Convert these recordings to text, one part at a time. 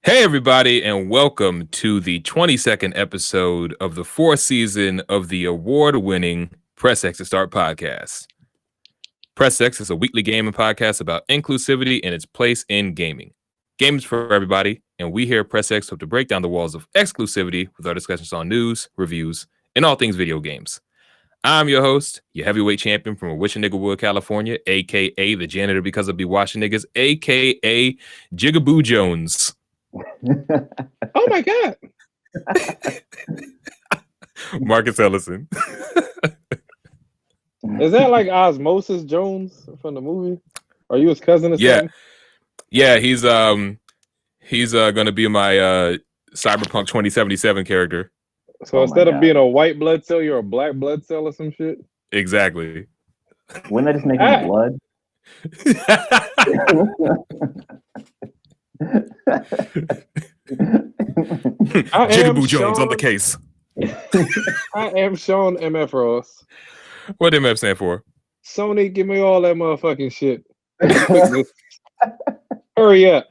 Hey, everybody, and welcome to the 22nd episode of the fourth season of the award-winning Press X to Start podcast. Press X is a weekly gaming podcast about inclusivity and its place in gaming. Games for everybody, and we here at Press X hope to break down the walls of exclusivity with our discussions on news, reviews, and all things video games. I'm your host, your heavyweight champion from Wishonegawood, California, a.k.a. the janitor because I be washing niggas, a.k.a. Jigaboo Jones. Oh my god. Marcus Ellison. Is that like Osmosis Jones from the movie? Are you his cousin or something? Yeah, he's gonna be my Cyberpunk 2077 character. So instead of being a white blood cell, you're a black blood cell or some shit? Exactly. Wouldn't that just make him blood? Jigaboo Jones on the case. I am Sean MF Ross. What MF stand for? Sony, give me all that motherfucking shit. Hurry up.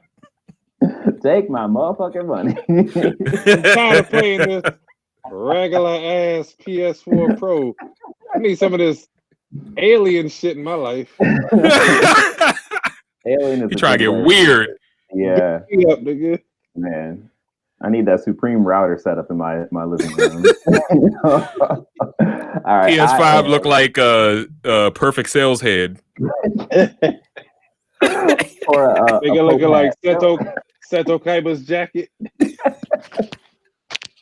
Take my motherfucking money. I'm tired of playing this regular ass PS4 Pro. I need some of this alien shit in my life. Alien is you trying to get weird. Yeah. Up, nigga. Man. I need that Supreme router set up in my living room. All right, PS5 look like a perfect sales head. Or nigga looking like Seto Kaiba's jacket.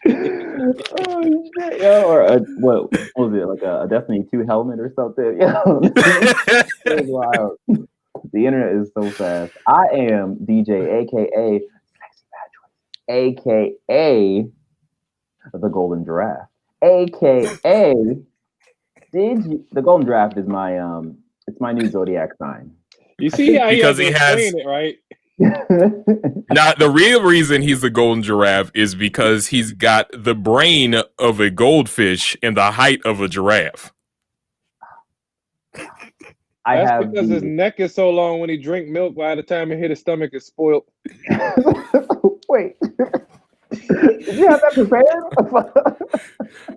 Oh, shit, yo, or what was it, like a Destiny 2 helmet or something? Yo. It was wild. The internet is so fast. I am DJ, aka the Golden Giraffe, aka the Golden Giraffe is my it's my new zodiac sign. You see how because he has it, right? Now, the real reason he's the Golden Giraffe is because he's got the brain of a goldfish and the height of a giraffe. That's because his neck is so long when he drink milk, by the time it hit his stomach, it's spoiled. Wait. Did you have that prepared?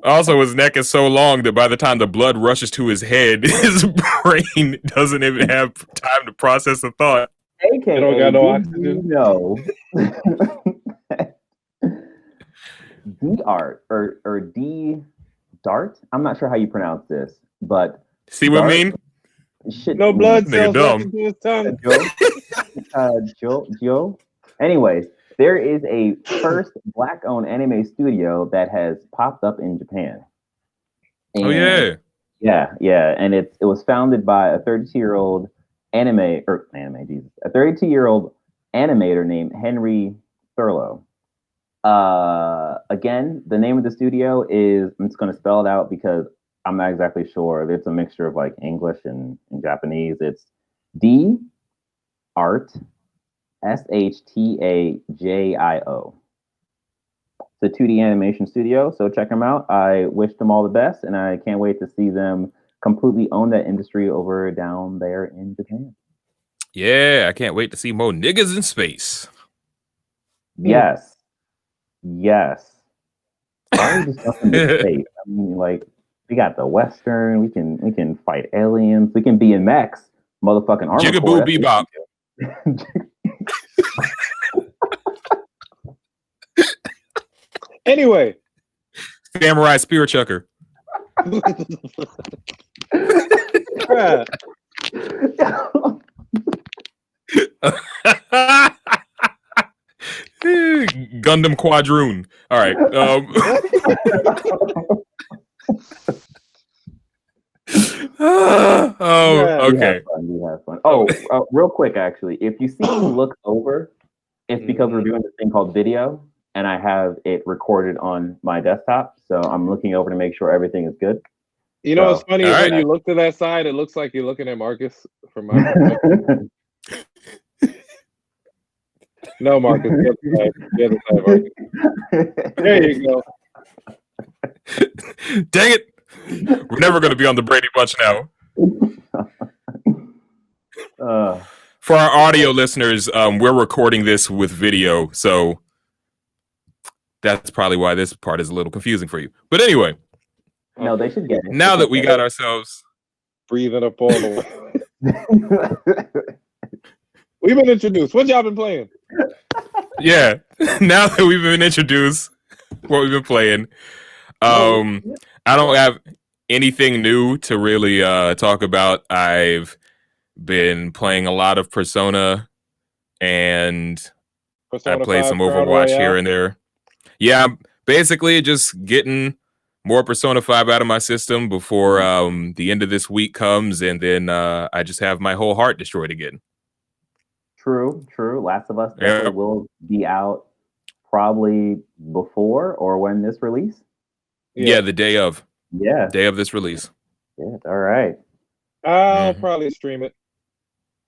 Also, his neck is so long that by the time the blood rushes to his head, his brain doesn't even have time to process a thought. AKA, you don't got no oxygen. No. D-Art or D-Dart? I'm not sure how you pronounce this, but... See what I mean? Shit. No blood cells dumb. into his tongue. Joe. Anyways, there is a first Black-owned anime studio that has popped up in Japan. And yeah, and it was founded by a 32-year-old a 32-year-old animator named Henry Thurlow. Again, the name of the studio is, I'm just going to spell it out because I'm not exactly sure. It's a mixture of like English and Japanese. It's D-Art SHTAJIO. It's a 2D animation studio, so check them out. I wish them all the best, and I can't wait to see them completely own that industry over down there in Japan. Yeah, I can't wait to see more niggas in space. Yes. Why are we just jumping to space? I mean, like, we got the Western. We can fight aliens. We can be in mechs. Motherfucking armor. Jigaboo bebop. Anyway, Samurai spear chucker. Gundam Quadroon. All right. Okay. We have fun. Oh, real quick, actually, if you see me look over, it's because we're doing this thing called video, and I have it recorded on my desktop, so I'm looking over to make sure everything is good. You know what's funny is when you look to that side, it looks like you're looking at Marcus from my perspective. No, Marcus. The other side, Marcus. There you go. Dang it. We're never going to be on the Brady Bunch now. For our audio listeners, we're recording this with video, so That's probably why this part is a little confusing for you. But anyway. No, they should get it. Now that we got ourselves breathing up all the way. We've been introduced. What y'all been playing? Yeah. Now that we've been introduced, what we've been playing. I don't have anything new to really talk about. I've been playing a lot of Persona, and I played some Overwatch here and there. Yeah, basically just getting more Persona 5 out of my system before the end of this week comes, and then I just have my whole heart destroyed again. True. Last of Us definitely will be out probably before or when this release. Yeah, the day of. Yeah. Day of this release. Yeah, all right. I'll probably stream it.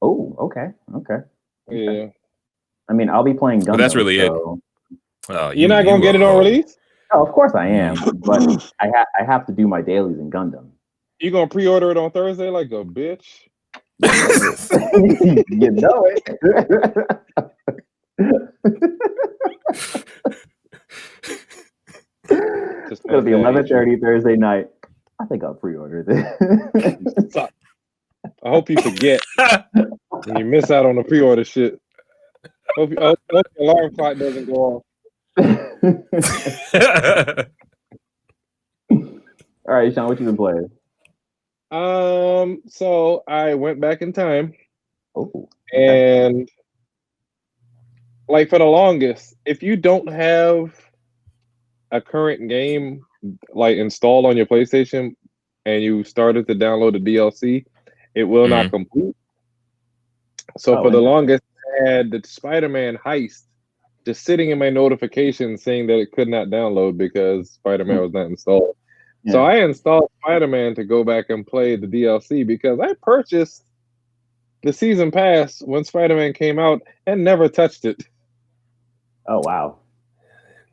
Oh, okay. Yeah. I mean, I'll be playing Gundam. But that's really it. You're not going to get it on release? Oh, of course I am. But I have to do my dailies in Gundam. You going to pre-order it on Thursday like a bitch? You know it. It's gonna be 11:30 Thursday night. I think I'll pre-order this. I hope you forget and you miss out on the pre-order shit. Hope the alarm clock doesn't go off. All right, Sean, what you been playing? So I went back in time. Oh, and like for the longest, if you don't have a current game like installed on your PlayStation and you started to download the DLC, it will not complete. So for the longest, I had the Spiderman heist just sitting in my notifications saying that it could not download because Spider-Man was not installed. Yeah. So I installed Spider-Man to go back and play the DLC because I purchased the season pass when Spider-Man came out and never touched it. Oh, wow.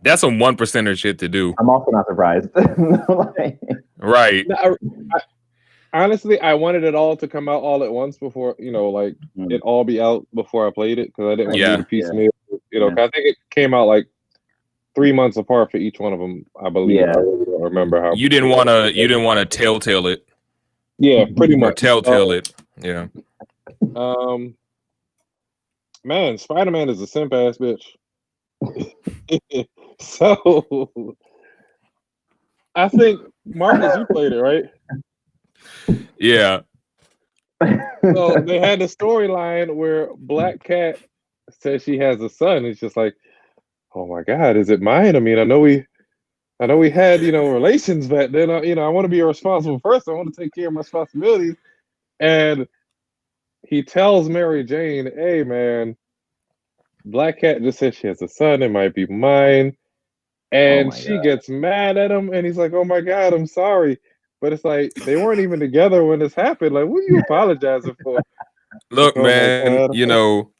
That's some 1%er shit to do. I'm also not surprised. Right. Honestly, I wanted it all to come out all at once before, it all be out before I played it because I didn't want to do the piecemeal. I think it came out like 3 months apart for each one of them. I believe. Yeah. I really don't remember how. You didn't want to telltale it. Yeah, pretty much. Or telltale it. Yeah. Man, Spider-Man is a simp ass bitch. So I think Marcus, you played it, right? Yeah. So they had the storyline where Black Cat says she has a son. It's just like, oh my God, is it mine? I mean, I know we had, relations, but then, I want to be a responsible person. I want to take care of my responsibilities. And he tells Mary Jane, hey, man, Black Cat just said she has a son. It might be mine. And she gets mad at him. And he's like, oh my God, I'm sorry. But it's like, they weren't even together when this happened. Like, what are you apologizing for? Look, man, you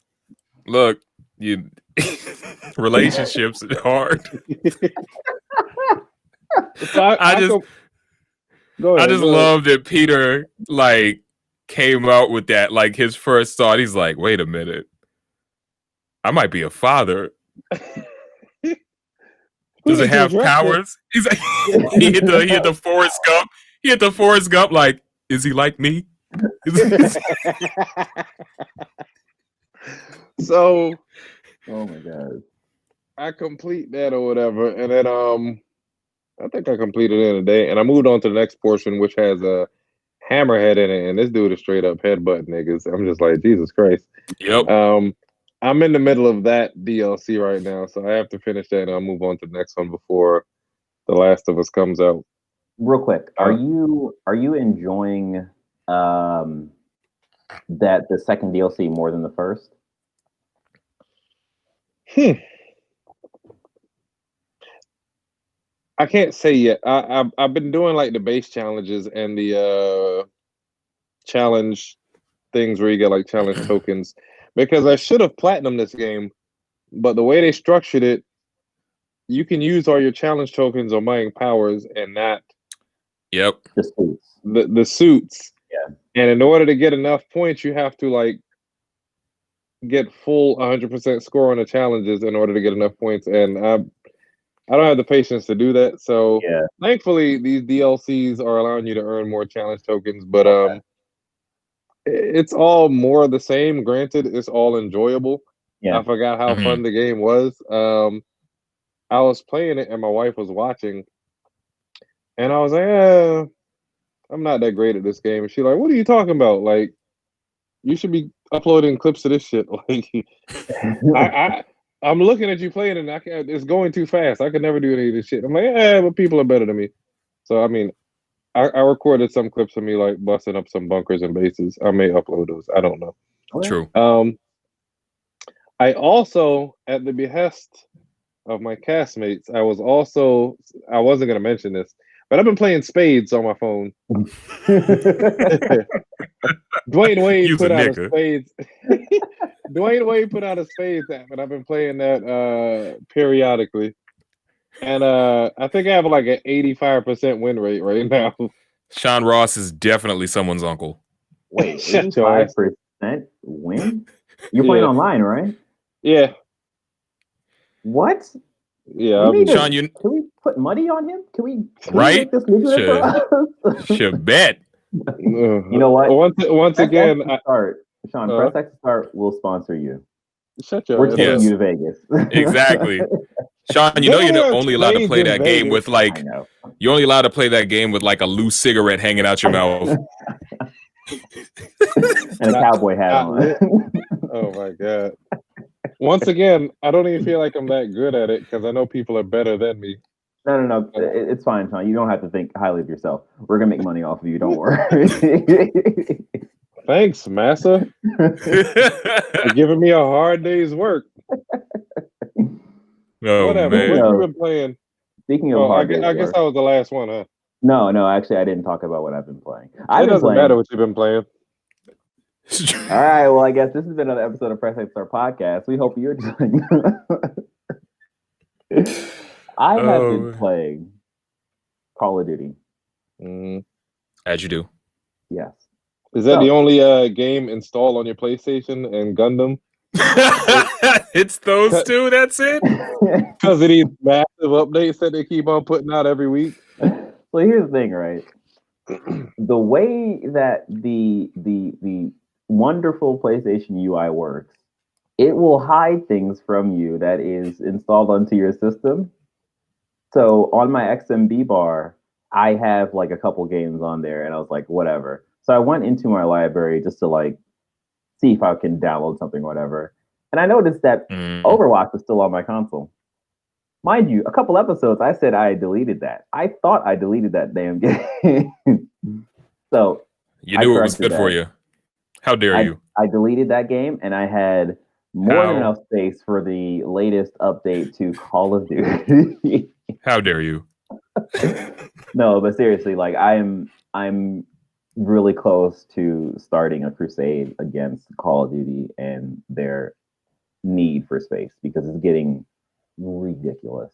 relationships are hard. So I just love that Peter came out with that. Like his first thought, he's like, wait a minute. I might be a father. Does it have powers? He's like, he hit the Forrest Gump. He hit the Forrest Gump. Like, is he like me? So, oh my God, I complete that or whatever, and then I think I completed it in a day, and I moved on to the next portion, which has a Hammerhead in it, and this dude is straight up headbutt niggas. I'm just like, Jesus Christ. Yep. I'm in the middle of that DLC right now, so I have to finish that and I'll move on to the next one before The Last of Us comes out. Real quick, are you enjoying the second DLC more than the first? I can't say yet. I've been doing like the base challenges and the challenge things where you get like challenge tokens. Because I should have platinumed this game, but the way they structured it, you can use all your challenge tokens on buying powers and not the suits. The suits. Yeah. And in order to get enough points, you have to get full 100% score on the challenges in order to get enough points. And I don't have the patience to do that. So Yeah. thankfully, these DLCs are allowing you to earn more challenge tokens, but it's all more of the same. Granted, it's all enjoyable. Yeah. I forgot how fun the game was. I was playing it and my wife was watching, and I was like, I'm not that great at this game. And she's like, what are you talking about? Like, you should be uploading clips of this shit. Like, I'm looking at you playing and it's going too fast. I could never do any of this shit. I'm like, but people are better than me. So, I mean, I recorded some clips of me like busting up some bunkers and bases. I may upload those. I don't know. True. I also, at the behest of my castmates, I wasn't gonna mention this, but I've been playing Spades on my phone. Dwayne Wade put out a Spades. Dwayne Wade put out a Spades app, and I've been playing that periodically. And I think I have like an 85% win rate right now. Sean Ross is definitely someone's uncle. Wait, 85% win? You're playing online, right? Yeah. What? Yeah. Sean, can we put money on him? Can we right? Make this Should bet. You know what? Once again, Sean, Press X to Start will sponsor you. Shut your We're taking you to Vegas. Exactly. Sean, you know you're only allowed to play that game with like you're only allowed to play that game with like a loose cigarette hanging out your mouth. And a cowboy hat on. Oh my god. Once again, I don't even feel like I'm that good at it because I know people are better than me. No. It's fine, Sean. You don't have to think highly of yourself. We're gonna make money off of you. Don't worry. Thanks, Massa. You're giving me a hard day's work. Whatever. Man. What have you been playing? Speaking of I guess I was the last one, huh? No. Actually, I didn't talk about what I've been playing. It doesn't matter what you've been playing. All right. Well, I guess this has been another episode of Press X Start Podcast. We hope you're enjoying. I have been playing Call of Duty. As you do. Yes. Is that the only game installed on your PlayStation and Gundam? It's those two, that's it? Because of these massive updates that they keep on putting out every week. So here's the thing, right? The way that the wonderful PlayStation UI works, it will hide things from you that is installed onto your system. So on my XMB bar, I have like a couple games on there, and I was like, whatever. So I went into my library just to like see if I can download something or whatever. And I noticed that Overwatch was still on my console. Mind you, a couple episodes, I said I deleted that. I thought I deleted that damn game. So you knew it was good for you. How dare you? I deleted that game, and I had more than enough space for the latest update to Call of Duty. How dare you? No, but seriously, like I'm really close to starting a crusade against Call of Duty and their need for space because it's getting ridiculous.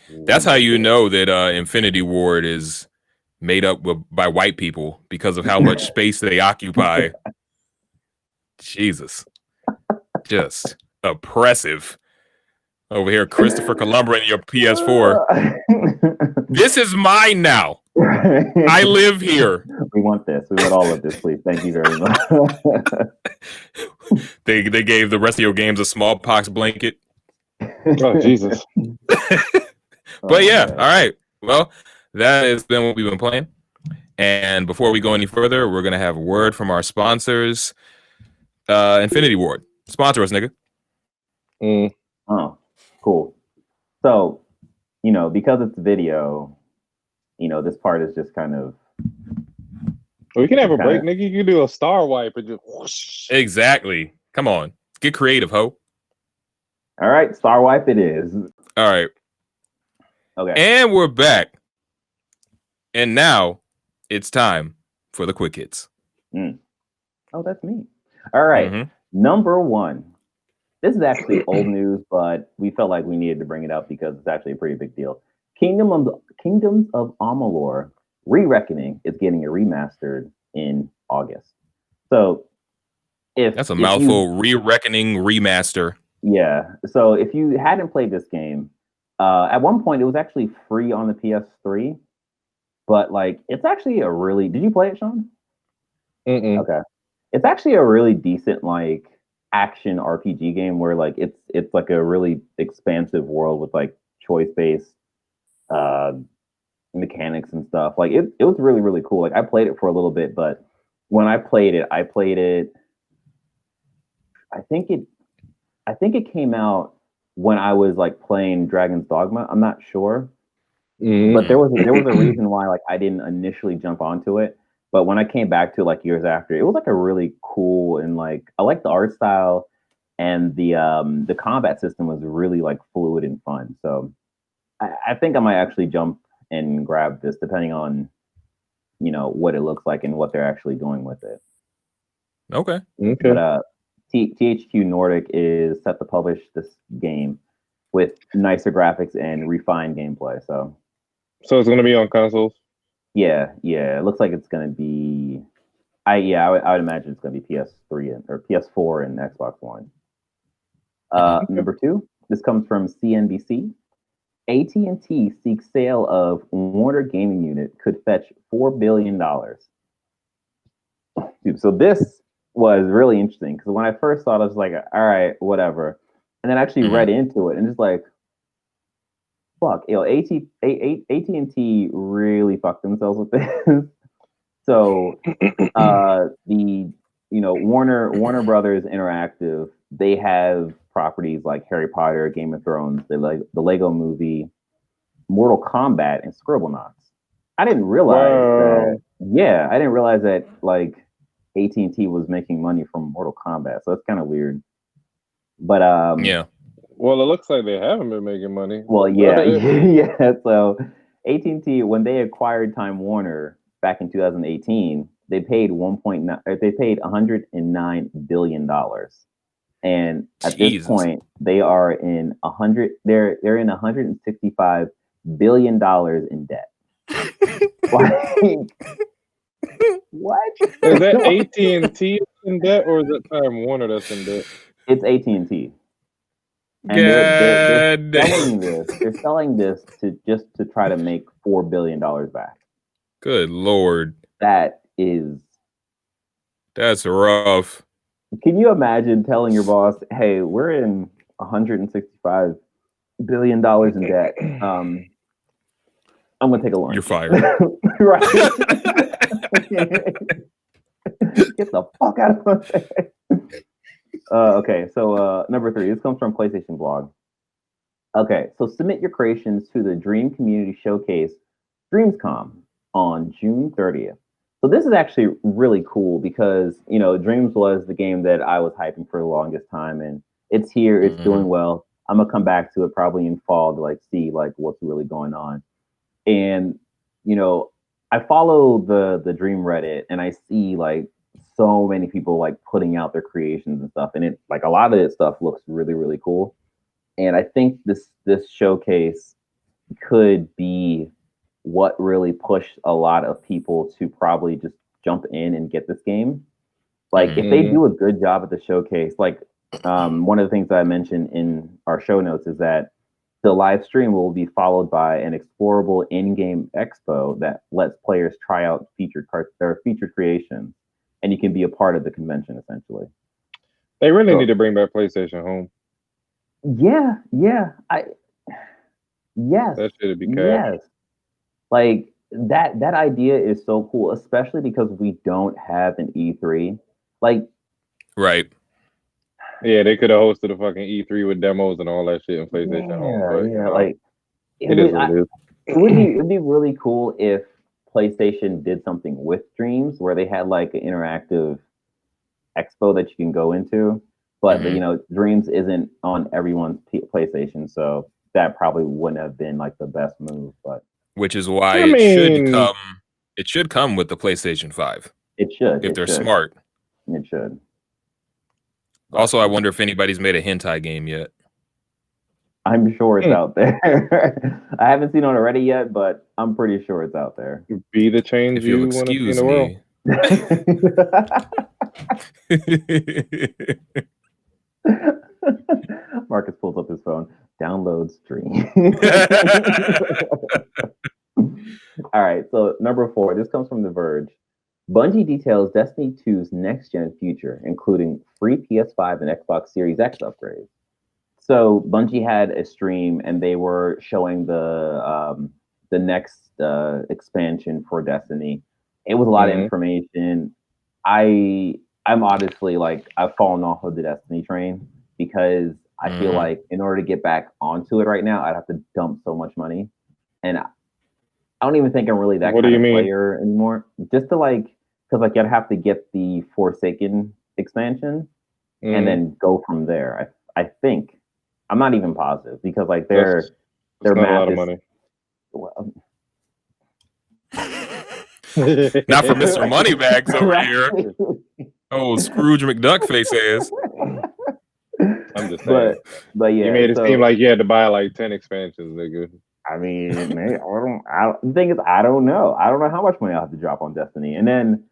That's how you know that Infinity Ward is made up by white people because of how much space they occupy. Jesus. Just oppressive. Over here, Christopher Columbus in your PS4. This is mine now. I live here. We want this. We want all of this, please. Thank you very much. They gave the rest of your games a smallpox blanket. Oh, Jesus. But yeah, all right. Well, that has been what we've been playing. And before we go any further, we're going to have a word from our sponsors. Infinity Ward. Sponsor us, nigga. Oh, cool. So, because it's video, this part is just kind of... We can have a break, nigga. You can do a star wipe and just whoosh. Exactly. Come on. Get creative, ho. All right, star wipe it is. All right. Okay. And we're back. And now it's time for the quick hits. Oh, that's me. All right. Number one. This is actually old news, but we felt like we needed to bring it up because it's actually a pretty big deal. Kingdoms of Amalur Re-Reckoning is getting a remastered in August. So that's a mouthful. Re-Reckoning remaster. Yeah. So if you hadn't played this game, At one point, it was actually free on the PS3, but like it's actually a really. Did you play it, Sean? Mm-mm. Okay, it's actually a really decent like action RPG game where like it's like a really expansive world with like choice based uh mechanics and stuff. Like it was really really cool. Like I played it for a little bit, but when I played it. I think it came out when I was like playing Dragon's Dogma. I'm not sure, but there was a reason why like I didn't initially jump onto it. But when I came back to it, like years after, it was like a really cool and like I like the art style and the combat system was really like fluid and fun. So I think I might actually jump and grab this depending on what it looks like and what they're actually doing with it. Okay. But THQ Nordic is set to publish this game with nicer graphics and refined gameplay. So it's gonna be on consoles. yeah, it looks like it's gonna be. I would imagine it's gonna be PS3 or PS4 and Xbox One. Number 2, this comes from CNBC. AT&T seeks sale of Warner Gaming Unit could fetch $4 billion. Dude, so this was really interesting because when I first saw it, I was like, all right, whatever. And then I actually read into it and just like, fuck, AT&T really fucked themselves with this. So the Warner Brothers Interactive, they have properties like Harry Potter, Game of Thrones, the Lego Movie, Mortal Kombat, and Scribblenauts. I didn't realize that like AT&T was making money from Mortal Kombat, so that's kind of weird. But yeah. Well, it looks like they haven't been making money. Well, yeah. So AT&T, when they acquired Time Warner back in 2018, they paid $109 billion. And at this point, they are in they're in $165 billion in debt. What? Is that AT&T in debt or is it Time Warner that's in debt? It's AT&T. And they're selling this to try to make $4 billion back. Good Lord. That's rough. Can you imagine telling your boss, hey, we're in $165 billion in debt. I'm gonna take a lunch. You're fired. Right. Get the fuck out of my face. Okay, so number 3, this comes from PlayStation Blog. Okay, so submit your creations to the Dream Community Showcase Dreamscom on June 30th. So this is actually really cool because, Dreams was the game that I was hyping for the longest time, and it's here, it's doing well. I'm gonna come back to it probably in fall to like see like what's really going on. And, I follow the Dream Reddit and I see like so many people like putting out their creations and stuff. And it like a lot of this stuff looks really, really cool. And I think this showcase could be what really pushed a lot of people to probably just jump in and get this game. Like if they do a good job at the showcase, like one of the things that I mentioned in our show notes is that the live stream will be followed by an explorable in-game expo that lets players try out featured creations, and you can be a part of the convention essentially. They really need to bring back PlayStation Home. Yeah. Yes. That should be cash. Yes. Like that idea is so cool, especially because we don't have an E3. Like, right. Yeah, they could have hosted a fucking E3 with demos and all that shit in PlayStation Home. But, like it is what it is. It'd be really cool if PlayStation did something with Dreams where they had like an interactive expo that you can go into. But Dreams isn't on everyone's PlayStation, so that probably wouldn't have been like the best move. But which is why it should come with the PlayStation 5. It should. If they're smart. It should. Also, I wonder if anybody's made a hentai game yet. I'm sure it's out there. I haven't seen it on Reddit yet, but I'm pretty sure it's out there. Be the change if you'll excuse me. Marcus pulls up his phone. Download stream. All right, so number 4. This comes from The Verge. Bungie details Destiny 2's next-gen future, including free PS5 and Xbox Series X upgrades. So Bungie had a stream, and they were showing the next expansion for Destiny. It was a lot of information. I'm honestly like I've fallen off of the Destiny train because I feel like in order to get back onto it right now, I'd have to dump so much money, and I don't even think I'm really that kind of player anymore. Just to because you'd have to get the Forsaken expansion and then go from there. I think I'm not even positive because their math is money. Well, not for Mr. Moneybags over here. Oh, Scrooge McDuck face ass. I'm just saying. But yeah, you made it seem like you had to buy 10 expansions, nigga. I mean, the thing is, I don't know. I don't know how much money I'll have to drop on Destiny. And then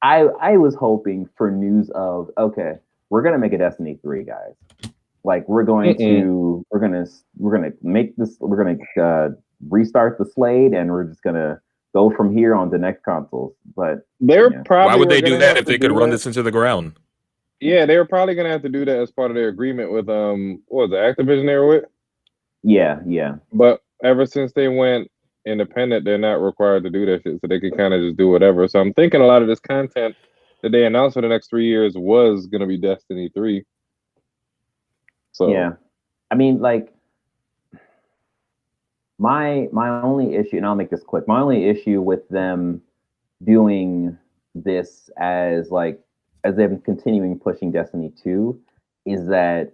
I was hoping for news of, okay, we're gonna make a Destiny 3, guys. We're going to make this. We're gonna restart the slate, and we're just gonna go from here on to next consoles. But why would they do that if they could run this into the ground? Yeah, they were probably gonna have to do that as part of their agreement with what was it, Activision they were with? Yeah. But ever since they went independent, they're not required to do that shit, so they can kind of just do whatever. So I'm thinking a lot of this content that they announced for the next 3 years was gonna be Destiny 3. So yeah, I mean, my only issue, and I'll make this quick. My only issue with them doing this as them continuing pushing Destiny 2 is that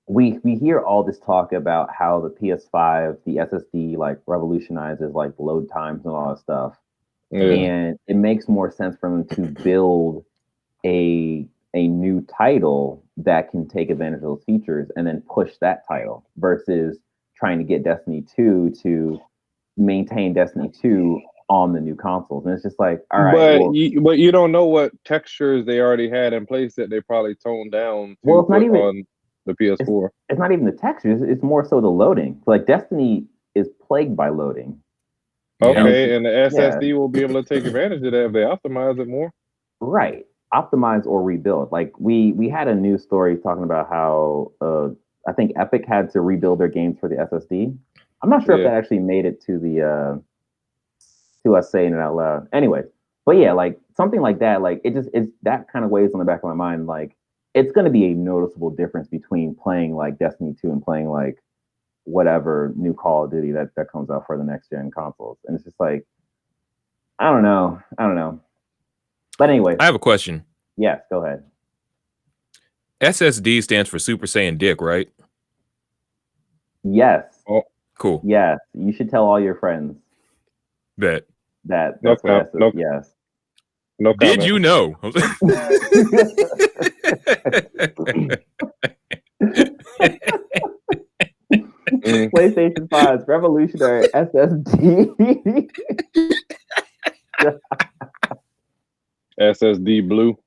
we hear all this talk about how the PS5, the SSD revolutionizes load times and all that stuff. And it makes more sense for them to build a new title that can take advantage of those features and then push that title versus trying to get Destiny 2 to maintain Destiny 2 on the new consoles. And it's just all right. But you don't know what textures they already had in place that they probably toned down to it's not even on the PS4. It's not even the textures. It's more so the loading. Destiny is plagued by loading. Okay, and the SSD will be able to take advantage of that if they optimize it more. Right. Optimize or rebuild. We had a news story talking about how I think Epic had to rebuild their games for the SSD. I'm not sure if that actually made it to the to us saying it out loud. Anyway, but yeah, something like that, it's that kind of weighs on the back of my mind. It's going to be a noticeable difference between playing Destiny 2 and playing whatever new Call of Duty that comes out for the next gen consoles. And it's just I don't know. But anyway, I have a question. Yes, go ahead. SSD stands for Super Saiyan Dick, right? Yes. Oh, cool. Yes, you should tell all your friends. Bet. That's yes. No comment. Did you know? PlayStation 5's revolutionary SSD. SSD blue.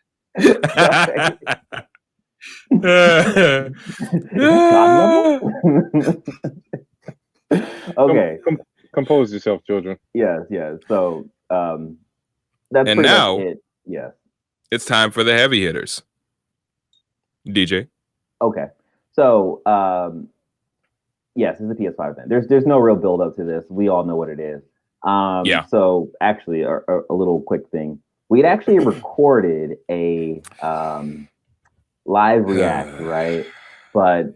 Okay. Compose yourself, children. Yes. So that's and pretty now much it. Yes. It's time for the heavy hitters. DJ. Okay. So yes, it's a PS5 event. There's no real build up to this. We all know what it is. So actually, a little quick thing. We'd actually recorded a live react, right? But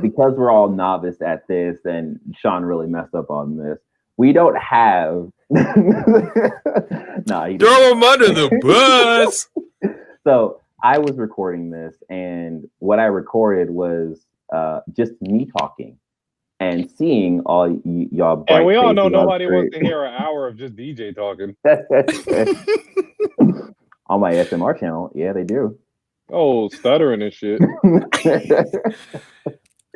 because we're all novice at this, and Sean really messed up on this, we don't have. Throw him under the bus. So I was recording this, and what I recorded was just me talking and seeing all y'all. And we all know nobody wants to hear an hour of just DJ talking. On my SMR channel, yeah, they do. Oh, stuttering and shit.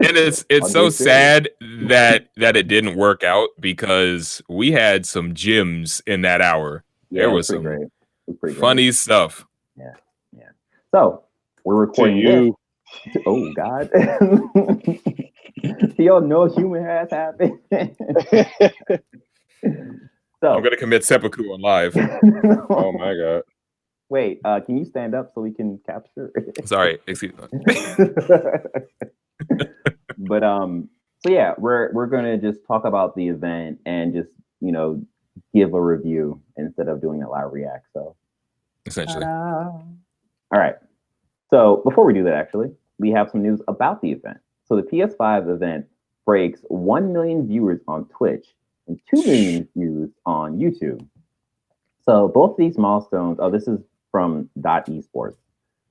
And it's so sad that it didn't work out because we had some gems in that hour. Yeah, there was some funny stuff. Yeah. So we're recording this. Oh God. Yo, no human has happened. So I'm gonna commit seppuku on live. Oh my god. Wait, can you stand up so we can capture? Sorry, excuse me. But so yeah, we're gonna just talk about the event and just give a review instead of doing a live react. So Essentially. all right. So before we do that, actually, we have some news about the event. So the PS5 event breaks 1 million viewers on Twitch and 2 million views on YouTube. So both these milestones, this is from .esports.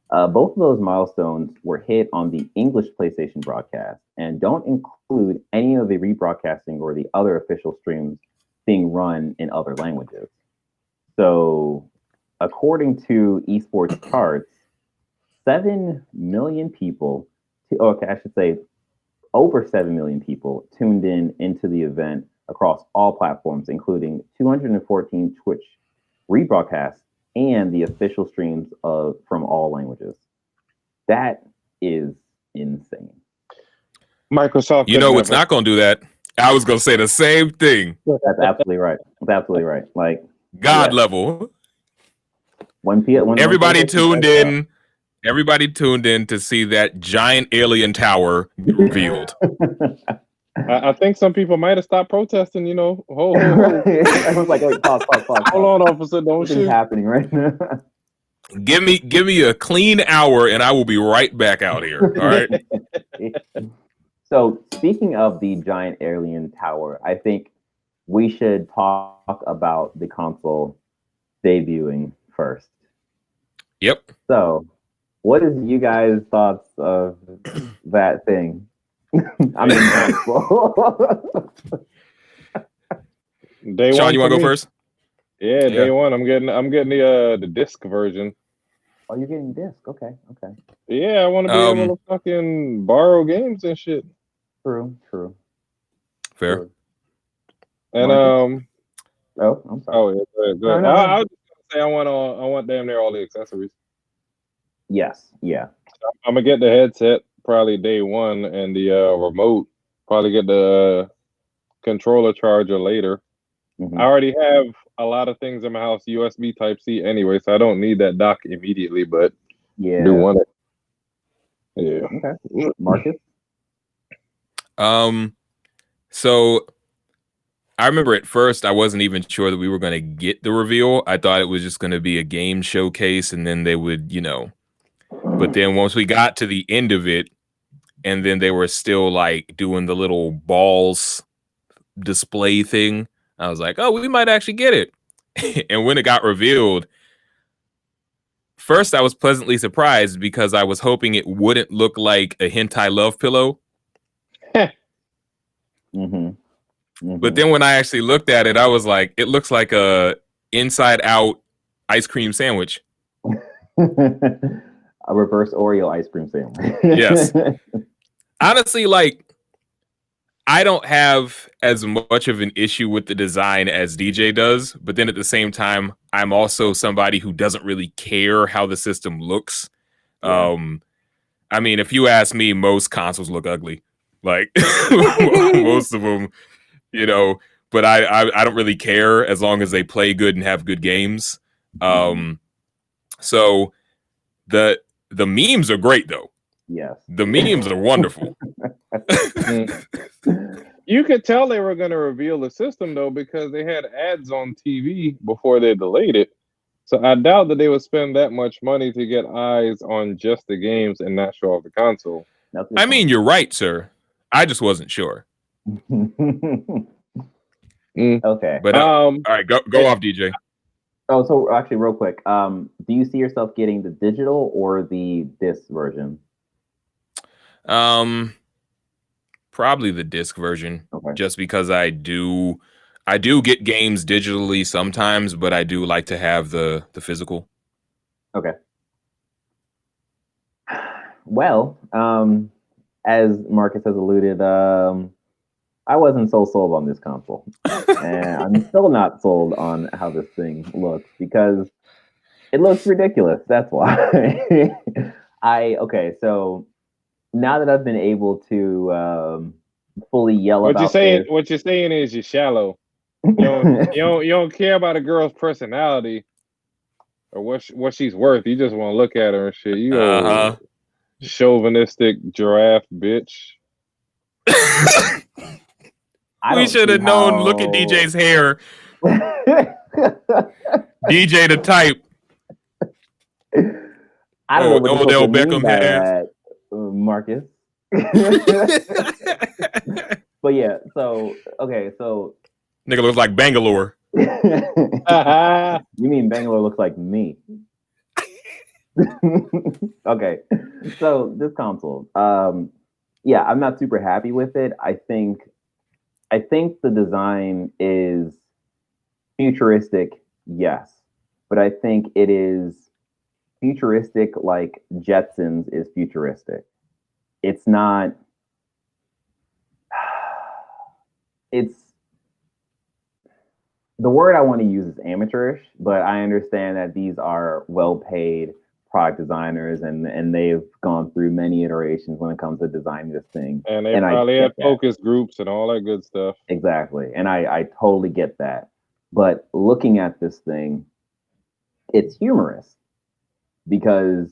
Both of those milestones were hit on the English PlayStation broadcast and don't include any of the rebroadcasting or the other official streams being run in other languages. So according to esports charts, 7 million people, I should say over 7 million people tuned into the event across all platforms, including 214 Twitch rebroadcasts and the official streams from all languages. That is insane. Microsoft. You know what's not going to do that? I was going to say the same thing. That's absolutely right. That's absolutely right. Like God level. When everybody tuned in. Everybody tuned in to see that giant alien tower revealed. I think some people might have stopped protesting. Hold Everyone's like, "Wait, pause. Hold on, officer, don't shoot." What's happening right now? Give me a clean hour, and I will be right back out here. All right. So, speaking of the giant alien tower, I think we should talk about the console debuting first. Yep. So, what is you guys' thoughts of that thing? I mean, Day Sean, one you want to go first? Yeah, day one. I'm getting the disc version. Oh, you're getting disc? Okay. Yeah, I want to be able to fucking borrow games and shit. True. Fair. True. And I'm sorry. Oh yeah, good. No. I was just gonna say I want damn near all the accessories. Yes. Yeah. I'm gonna get the headset probably day one, and the remote. Probably get the controller charger later. Mm-hmm. I already have a lot of things in my house USB Type C anyway, so I don't need that dock immediately. But yeah, do want it. Yeah. Okay. Marcus. So I remember at first I wasn't even sure that we were going to get the reveal. I thought it was just going to be a game showcase, and then they would, But then once we got to the end of it, and then they were still like doing the little balls display thing, I was like, oh, we might actually get it. And when it got revealed, first I was pleasantly surprised because I was hoping it wouldn't look like a hentai love pillow. But then when I actually looked at it, I was like, it looks like a inside out ice cream sandwich. A reverse Oreo ice cream sandwich. Yes. Honestly, like, I don't have as much of an issue with the design as DJ does, but then at the same time, I'm also somebody who doesn't really care how the system looks. Yeah. I mean, if you ask me, most consoles look ugly. Like, most of them, but I don't really care as long as they play good and have good games. So the memes are great though. Yes. The memes are wonderful. You could tell they were going to reveal the system though, because they had ads on TV before they delayed it. So I doubt that they would spend that much money to get eyes on just the games and not show off the console. I mean, you're right, sir. I just wasn't sure. Okay. But all right, go off, DJ. Oh, so actually, real quick, do you see yourself getting the digital or the disc version? Probably the disc version. Okay. Just because I do get games digitally sometimes, but I do like to have the physical. Okay. Well, as Marcus has alluded, I wasn't so sold on this console, and I'm still not sold on how this thing looks because it looks ridiculous. That's why. So now that I've been able to fully yell What about you're saying? this. What you're saying is you're shallow. You don't care about a girl's personality or what she's worth. You just want to look at her and shit. You old chauvinistic giraffe bitch. We should have known. Look at DJ's hair. DJ the type. I don't know what Odell the fuck you mean Beckham by hair. that, Marcus. But yeah, so okay, so Nigga looks like Bangalore. You mean Bangalore looks like me? Okay, so this console, yeah, I'm not super happy with it. I think the design is futuristic, yes, but I think it is futuristic like Jetsons is futuristic. It's not. It's the word I want to use is amateurish, but I understand that these are well-paid product designers and they've gone through many iterations when it comes to designing this thing. And they probably had focus groups and all that good stuff. Exactly. And I totally get that. But looking at this thing, it's humorous because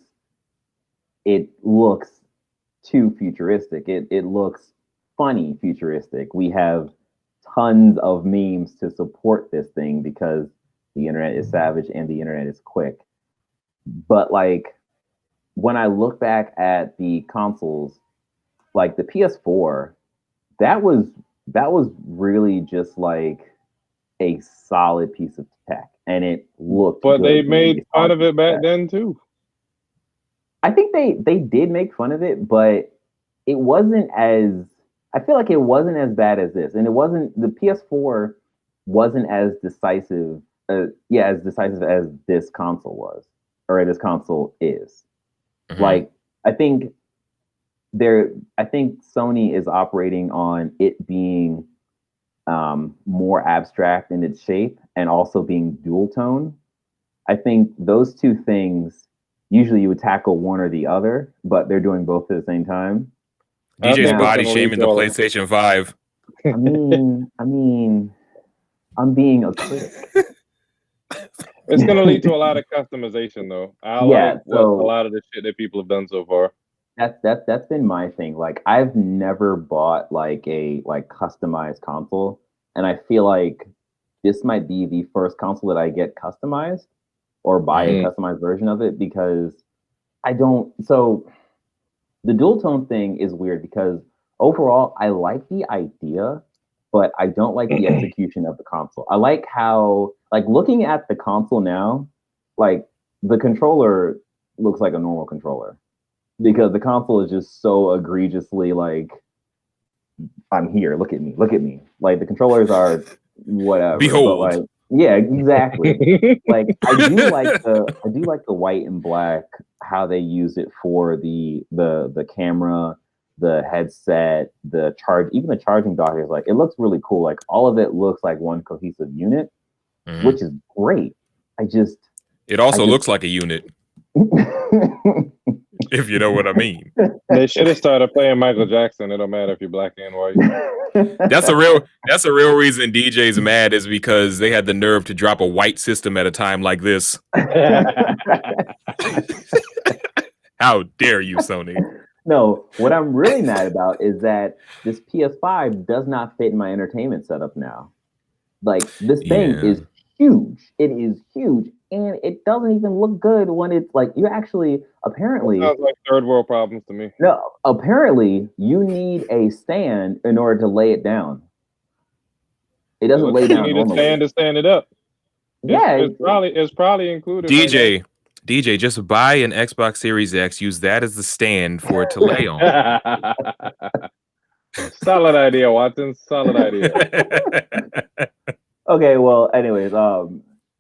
it looks too futuristic. It looks funny futuristic. We have tons of memes to support this thing because the internet is savage and the internet is quick. But like when I look back at the consoles, like the PS4, that was really just like a solid piece of tech, and it looked. But good. they made fun of it back then too. I think they did make fun of it, but it wasn't as. I feel like it wasn't as bad as this, and it wasn't. The PS4 wasn't as decisive. As decisive as this console was, or this console is. Mm-hmm. Like I think Sony is operating on it being more abstract in its shape and also being dual tone. I think those two things usually you would tackle one or the other, but they're doing both at the same time. DJ's body shaming the PlayStation 5. I mean, I'm being a critic. It's going to lead to a lot of customization, though. I like a lot of the shit that people have done so far. That's been my thing. Like, I've never bought like a customized console, and I feel like this might be the first console that I get customized or buy a customized version of it because I don't. So the dual tone thing is weird because overall I like the idea, but I don't like the execution of the console. I like how, like, looking at the console now, like the controller looks like a normal controller because the console is just so egregiously like, I'm here, look at me. Like the controllers are whatever. Behold. But, like, yeah, exactly. Like I do like the white and black, how they use it for the camera, the headset, the charging dock is like, it looks really cool. Like all of it looks like one cohesive unit, which is great. It also looks like a unit. If you know what I mean. They should have started playing Michael Jackson. It don't matter if you're black and white. That's a real reason DJ's mad is because they had the nerve to drop a white system at a time like this. How dare you, Sony? No, what I'm really mad about is that this PS5 does not fit in my entertainment setup now. Like this thing is huge. It is huge. And it doesn't even look good when it's like you actually apparently sounds like third world problems to me. No, apparently you need a stand in order to lay it down. It doesn't lay down. You need a stand to stand it up. Yeah, it's probably included. DJ, just buy an Xbox Series X. Use that as the stand for it to lay on. Solid idea, Watson. Solid idea. Okay, well, anyways,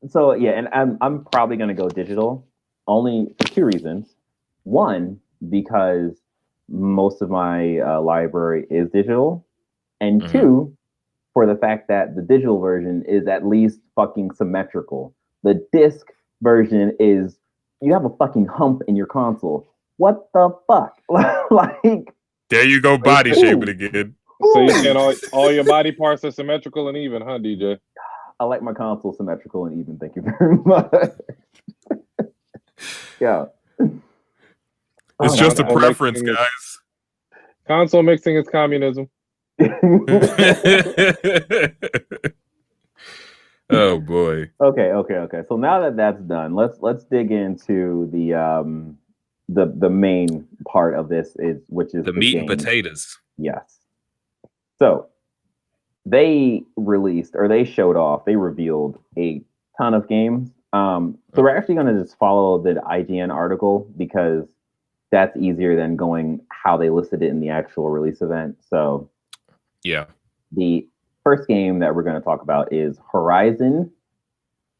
so yeah, and I'm probably gonna go digital, only for two reasons. One, because most of my library is digital, and two, for the fact that the digital version is at least fucking symmetrical. The disc version is you have a fucking hump in your console. What the fuck? Like, there you go, body shaming again. So you can all your body parts are symmetrical and even, huh, DJ? I like my console symmetrical and even. Thank you very much. Yeah. It's just a console preference, mixing guys. Console mixing is communism. Oh boy. Okay. So now that that's done, let's dig into the main part of this which is The meat game. and potatoes. Yes. So they showed off, they revealed a ton of games. So we're actually going to just follow the IGN article because that's easier than going how they listed it in the actual release event. So yeah, the first game that we're going to talk about is Horizon,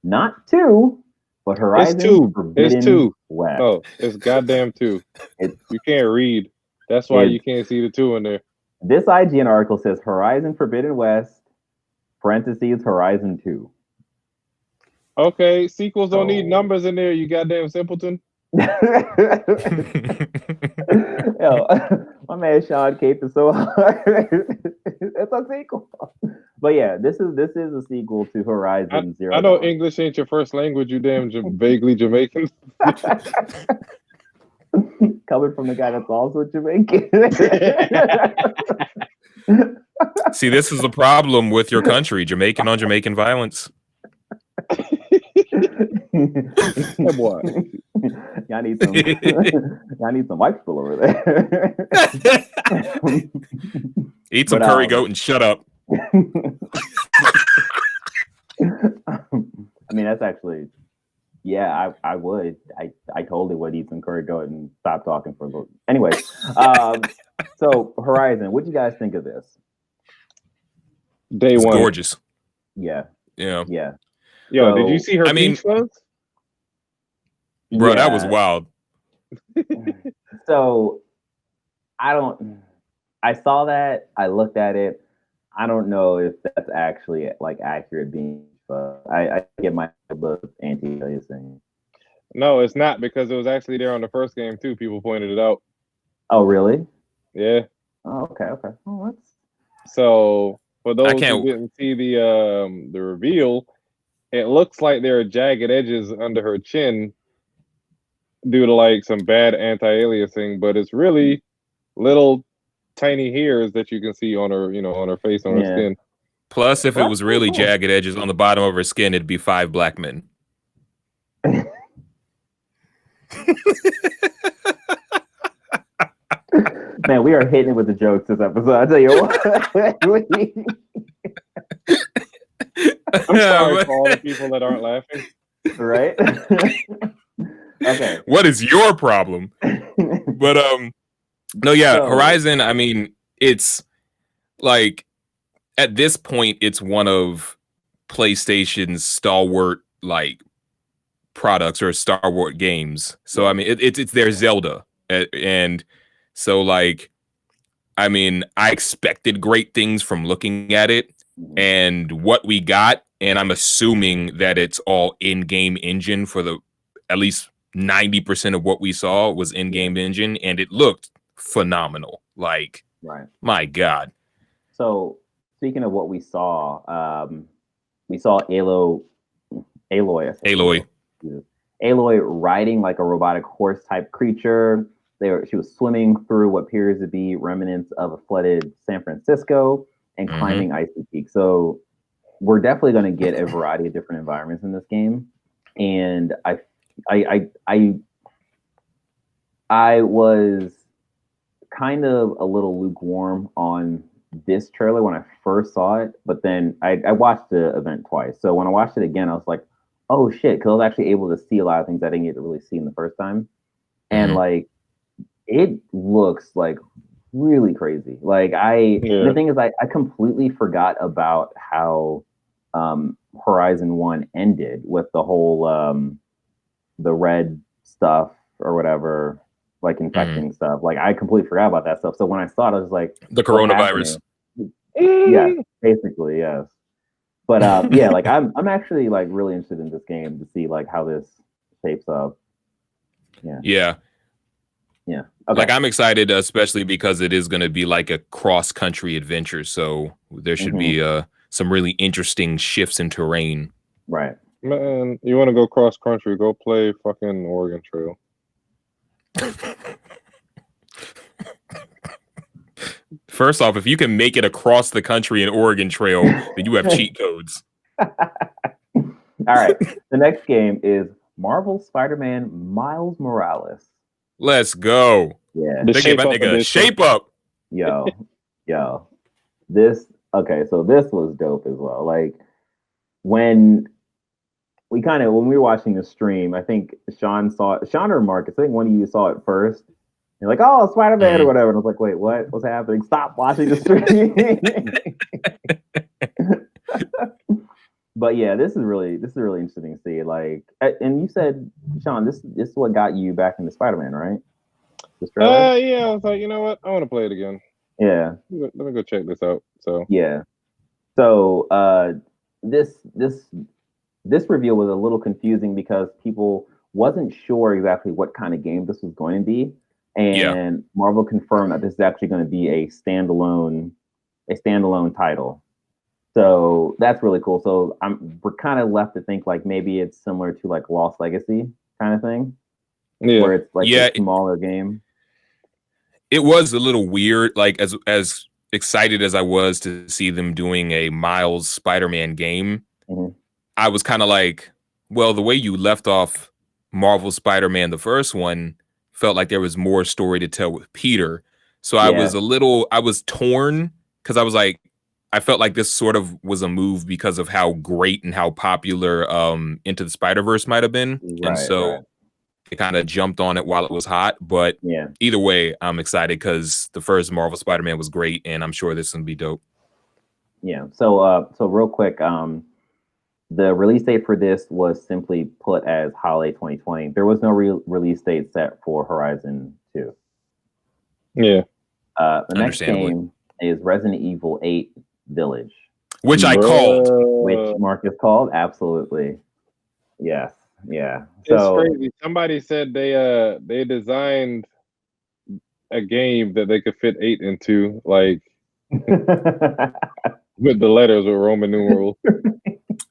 not 2, but Horizon It's 2. West. Oh, it's goddamn 2. You can't read. That's why you can't see the 2 in there. This IGN article says Horizon Forbidden West, parentheses, Horizon 2. Okay, sequels don't need numbers in there, you goddamn simpleton. Yo, my man Sean Cape is so hard. It's a sequel. But yeah, this is a sequel to Horizon Zero I know Dawn. English ain't your first language, you damn vaguely Jamaican. Coming from the guy that's also Jamaican. See, this is the problem with your country, Jamaican on Jamaican violence. Come on. Y'all need some white people over there. Eat some curry goat and shut up. I mean, that's actually, yeah, I would. I totally would eat some curry goat and stop talking for a little. Anyway, so Horizon, what do you guys think of this? Day one. Gorgeous. Yeah. Yeah. Yo, So, did you see her peach fuzz? Bro, that was wild. So I saw that, I looked at it. I don't know if that's actually like accurate being, but I get my anti-alias thing. No, it's not, because it was actually there on the first game too. People pointed it out. Oh, really? Yeah. Oh, okay. Oh, that's... So for those who didn't see the reveal, it looks like there are jagged edges under her chin due to like some bad anti-aliasing, but it's really little tiny hairs that you can see on her, on her face, on her skin. Plus, if it was really jagged edges on the bottom of her skin, it'd be 5 black men. Man, we are hitting it with the jokes this episode. I tell you what. I'm sorry for all the people that aren't laughing. Right? Okay. What is your problem? But no, yeah, Horizon, I mean, it's like at this point it's one of PlayStation's stalwart like products or stalwart games. So I mean, it's their Zelda, and so like, I mean, I expected great things from looking at it and what we got, and I'm assuming that it's all in-game engine for the at least 90% of what we saw was in-game engine, and it looked phenomenal. Like, my God. So speaking of what we saw Aloy riding like a robotic horse type creature. She was swimming through what appears to be remnants of a flooded San Francisco and climbing icy peaks. So we're definitely going to get a variety of different environments in this game. And I was kind of a little lukewarm on this trailer when I first saw it, but then I watched the event twice. So when I watched it again, I was like, oh shit, because I was actually able to see a lot of things I didn't get to really see in the first time. And like, it looks like really crazy. Like the thing is, I completely forgot about how Horizon 1 ended with the whole the red stuff or whatever, like infecting stuff. Like I completely forgot about that stuff. So when I saw it, I was like, the coronavirus. Yeah, basically, yes. But yeah, like I'm actually like really interested in this game to see like how this shapes up. Yeah. Yeah. Okay. Like, I'm excited, especially because it is going to be like a cross-country adventure. So there should be some really interesting shifts in terrain. Right. Man, you want to go cross country? Go play fucking Oregon Trail. First off, if you can make it across the country in Oregon Trail, then you have cheat codes. All right. The next game is Marvel Spider-Man Miles Morales. Let's go. Yeah. The Shape up, nigga. Shape up. Yo. This so this was dope as well. Like when we were watching the stream, I think Sean or Marcus, I think one of you saw it first. You're like, oh, Spider-Man or whatever. And I was like, wait, what? What's happening? Stop watching the stream. But yeah, this is really interesting to see. Like, and you said, Sean, this is what got you back into Spider-Man, right? Yeah, I was like, you know what? I want to play it again. Yeah. Let me go check this out. So yeah. So this reveal was a little confusing because people wasn't sure exactly what kind of game this was going to be. And Marvel confirmed that this is actually going to be a standalone title. So that's really cool. So we're kind of left to think like maybe it's similar to like Lost Legacy kind of thing, where it's like a smaller game. It was a little weird. Like as excited as I was to see them doing a Miles Spider-Man game, I was kind of like, well, the way you left off Marvel Spider-Man, the first one, felt like there was more story to tell with Peter. So I was torn because I was like, I felt like this sort of was a move because of how great and how popular Into the Spider-Verse might have been. And so it kind of jumped on it while it was hot. But either way, I'm excited because the first Marvel Spider-Man was great, and I'm sure this is going to be dope. Yeah. So real quick, the release date for this was simply put as holiday 2020. There was no release date set for Horizon 2. Yeah. The next game is Resident Evil 8 Village. Which I called. Which Marcus called? Absolutely. Yes. Yeah. It's crazy. Somebody said they designed a game that they could fit 8 into, like with the letters with Roman numerals.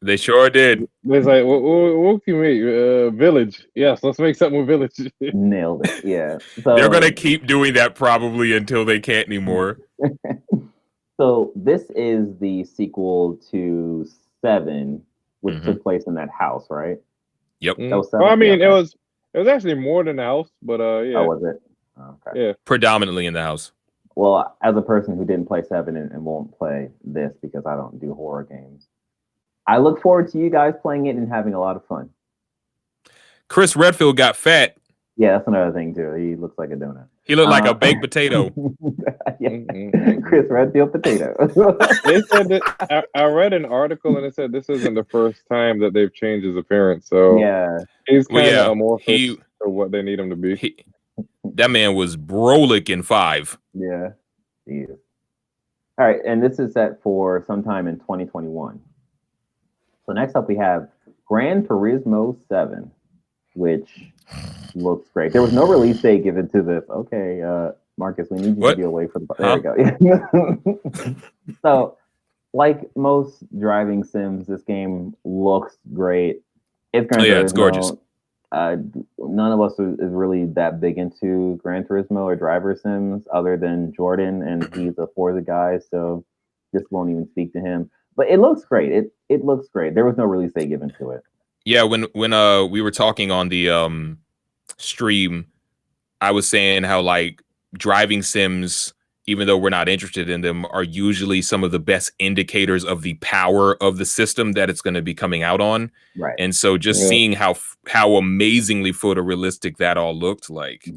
They sure did. It's like, what can we make? Village. Yes, let's make something with Village. Nailed it. Yeah. So they're gonna keep doing that probably until they can't anymore. So this is the sequel to 7, which took place in that house, right? Yep. Well, I mean, it was actually more than a house, but yeah. Oh, was it? Okay. Yeah. Predominantly in the house. Well, as a person who didn't play 7 and won't play this because I don't do horror games, I look forward to you guys playing it and having a lot of fun. Chris Redfield got fat. Yeah, that's another thing too. He looks like a donut. He looked like a baked potato. Chris Redfield potato. They said that I read an article and it said this isn't the first time that they've changed his appearance. So he's kind of amorphous for what they need him to be. That man was Brolic in 5. Yeah, he is. All right, and this is set for sometime in 2021. So next up we have Gran Turismo 7, which looks great. There was no release date given to this. Okay, Marcus, we need you to be away from the... There we go. So, like most driving sims, this game looks great. It's Gran Turismo. It's gorgeous. None of us is really that big into Gran Turismo or driver sims other than Jordan, and he's a Forza guy, so just won't even speak to him. But it looks great. It looks great. There was no release date given to it. Yeah, when we were talking on the stream, I was saying how like driving sims, even though we're not interested in them, are usually some of the best indicators of the power of the system that it's going to be coming out on. Right. And so just seeing how amazingly photorealistic that all looked like,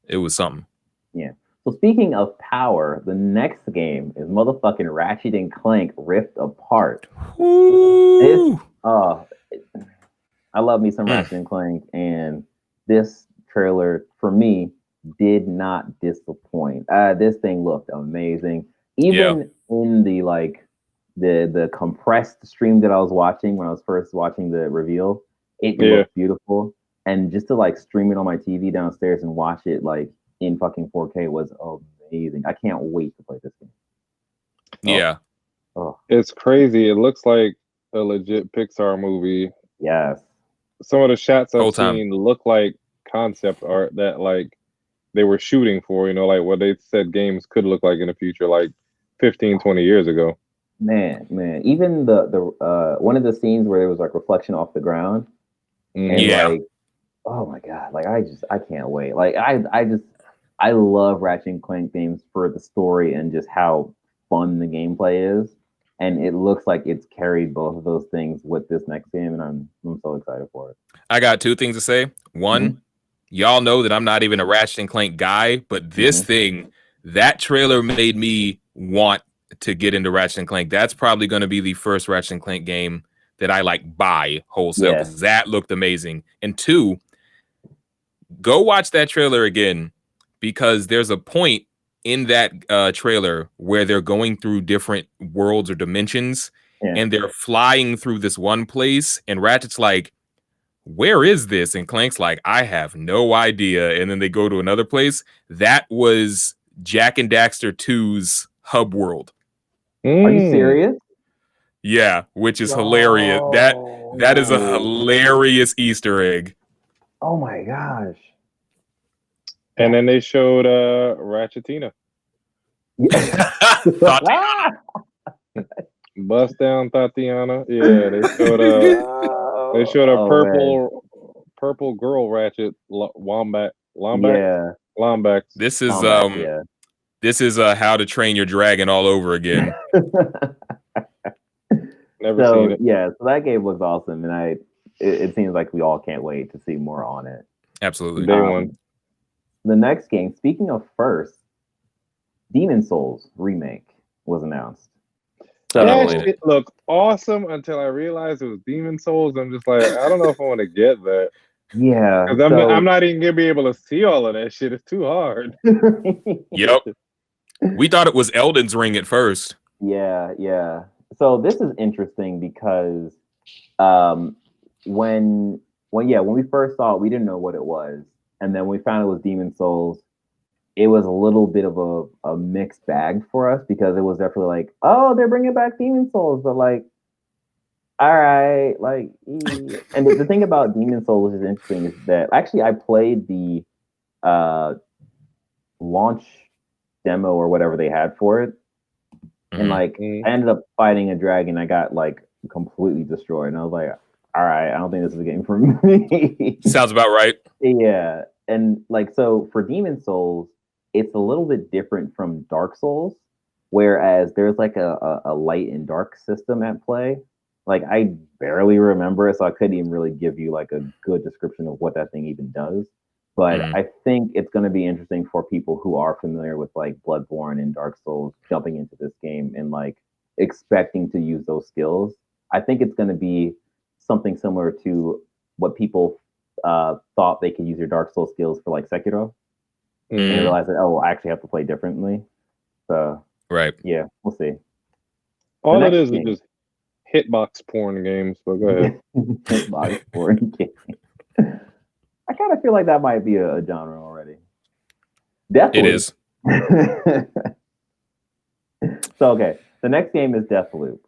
it was something. Yeah. So speaking of power, the next game is motherfucking Ratchet and Clank Rift Apart. I love me some Ratchet and Clank, and this trailer for me did not disappoint. This thing looked amazing. Even in the the compressed stream that I was watching when I was first watching the reveal, it looked beautiful. and just to like stream it on my TV downstairs and watch it like in fucking 4K was amazing. I can't wait to play this game. Yeah. Oh, It's crazy. It looks like a legit Pixar movie. yes. Some of the shots Whole I've time. seen look like concept art that like they were shooting for, you know, like what they said games could look like in the future, like 15, 20 years ago. Man. Even the one of the scenes where there was like reflection off the ground and Yeah. like, oh my god, like I can't wait. Like I love Ratchet and Clank games for the story and just how fun the gameplay is. And it looks like it's carried both of those things with this next game, and I'm so excited for it. I got two things to say. One, y'all know that I'm not even a Ratchet and Clank guy, but this thing, that trailer made me want to get into Ratchet and Clank. That's probably going to be the first Ratchet and Clank game that I like buy wholesale because that looked amazing. And two, go watch that trailer again because there's a point in that trailer where they're going through different worlds or dimensions and they're flying through this one place and Ratchet's like, where is this? And Clank's like, I have no idea. And then they go to another place. That was Jack and Daxter 2's hub world. Are you serious? Yeah, which is hilarious. That is a hilarious Easter egg. Oh my gosh. And then they showed Ratchetina. Bust down Tatiana. Yeah, they showed a purple girl Ratchet Wombat. Lombax. This is How to Train Your Dragon all over again. Never seen it. Yeah, so that game looks awesome, and it seems like we all can't wait to see more on it. Absolutely. Day one. The next game, speaking of first, Demon Souls remake was announced. So that shit looked awesome until I realized it was Demon Souls. I'm just like, I don't know if I want to get that. Yeah, because I'm not even gonna be able to see all of that shit. It's too hard. Yep. We thought it was Elden's Ring at first. Yeah. So this is interesting because when we first saw it, we didn't know what it was, and then we found it was Demon Souls. It was a little bit of a mixed bag for us because it was definitely like, oh, they're bringing back Demon Souls, but like, all right, like, and the thing about Demon Souls, which is interesting, is that actually I played the launch demo or whatever they had for it, and like I ended up fighting a dragon. I got like completely destroyed, and I was like, all right, I don't think this is a game for me. Sounds about right. Yeah, and like so for Demon Souls, it's a little bit different from Dark Souls, whereas there's like a light and dark system at play. Like I barely remember it, so I couldn't even really give you like a good description of what that thing even does. But I think it's going to be interesting for people who are familiar with like Bloodborne and Dark Souls jumping into this game and like expecting to use those skills. I think it's going to be something similar to what people thought they could use your Dark Souls skills for like Sekiro. And realize that, I actually have to play differently. So right. Yeah, we'll see. All it is just hitbox porn games, but go ahead. Hitbox porn game. I kind of feel like that might be a genre already. Deathloop. It is. So okay, the next game is Deathloop.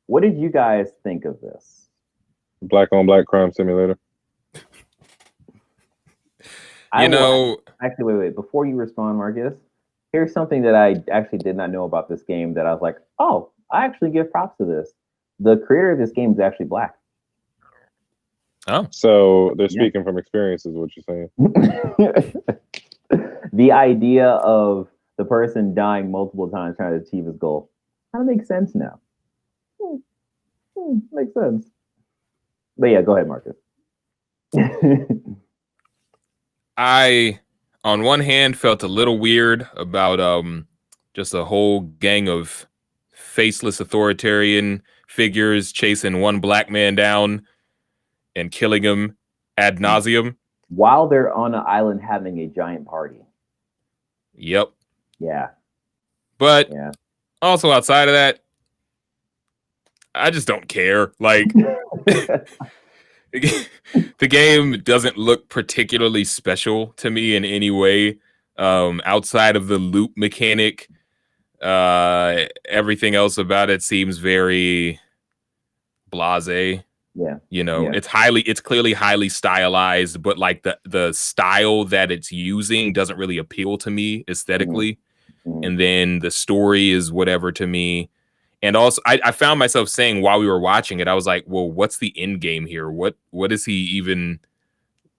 What did you guys think of this? Black on black crime simulator. Actually, wait. Before you respond, Marcus, here's something that I actually did not know about this game that I was like, oh, I actually give props to this. The creator of this game is actually black. Oh. So they're speaking from experience is what you're saying. The idea of the person dying multiple times trying to achieve his goal kind of makes sense now. Makes sense. But yeah, go ahead, Marcus. I, on one hand, felt a little weird about just a whole gang of faceless authoritarian figures chasing one black man down and killing him ad nauseum. While they're on an island having a giant party. Yep. Yeah. But also outside of that, I just don't care. Like, The game doesn't look particularly special to me in any way. Outside of the loot mechanic, everything else about it seems very blasé. Yeah. It's clearly highly stylized, but like the style that it's using doesn't really appeal to me aesthetically. Mm-hmm. And then the story is whatever to me. And also, I found myself saying while we were watching it, I was like, well, what's the end game here? What is he even?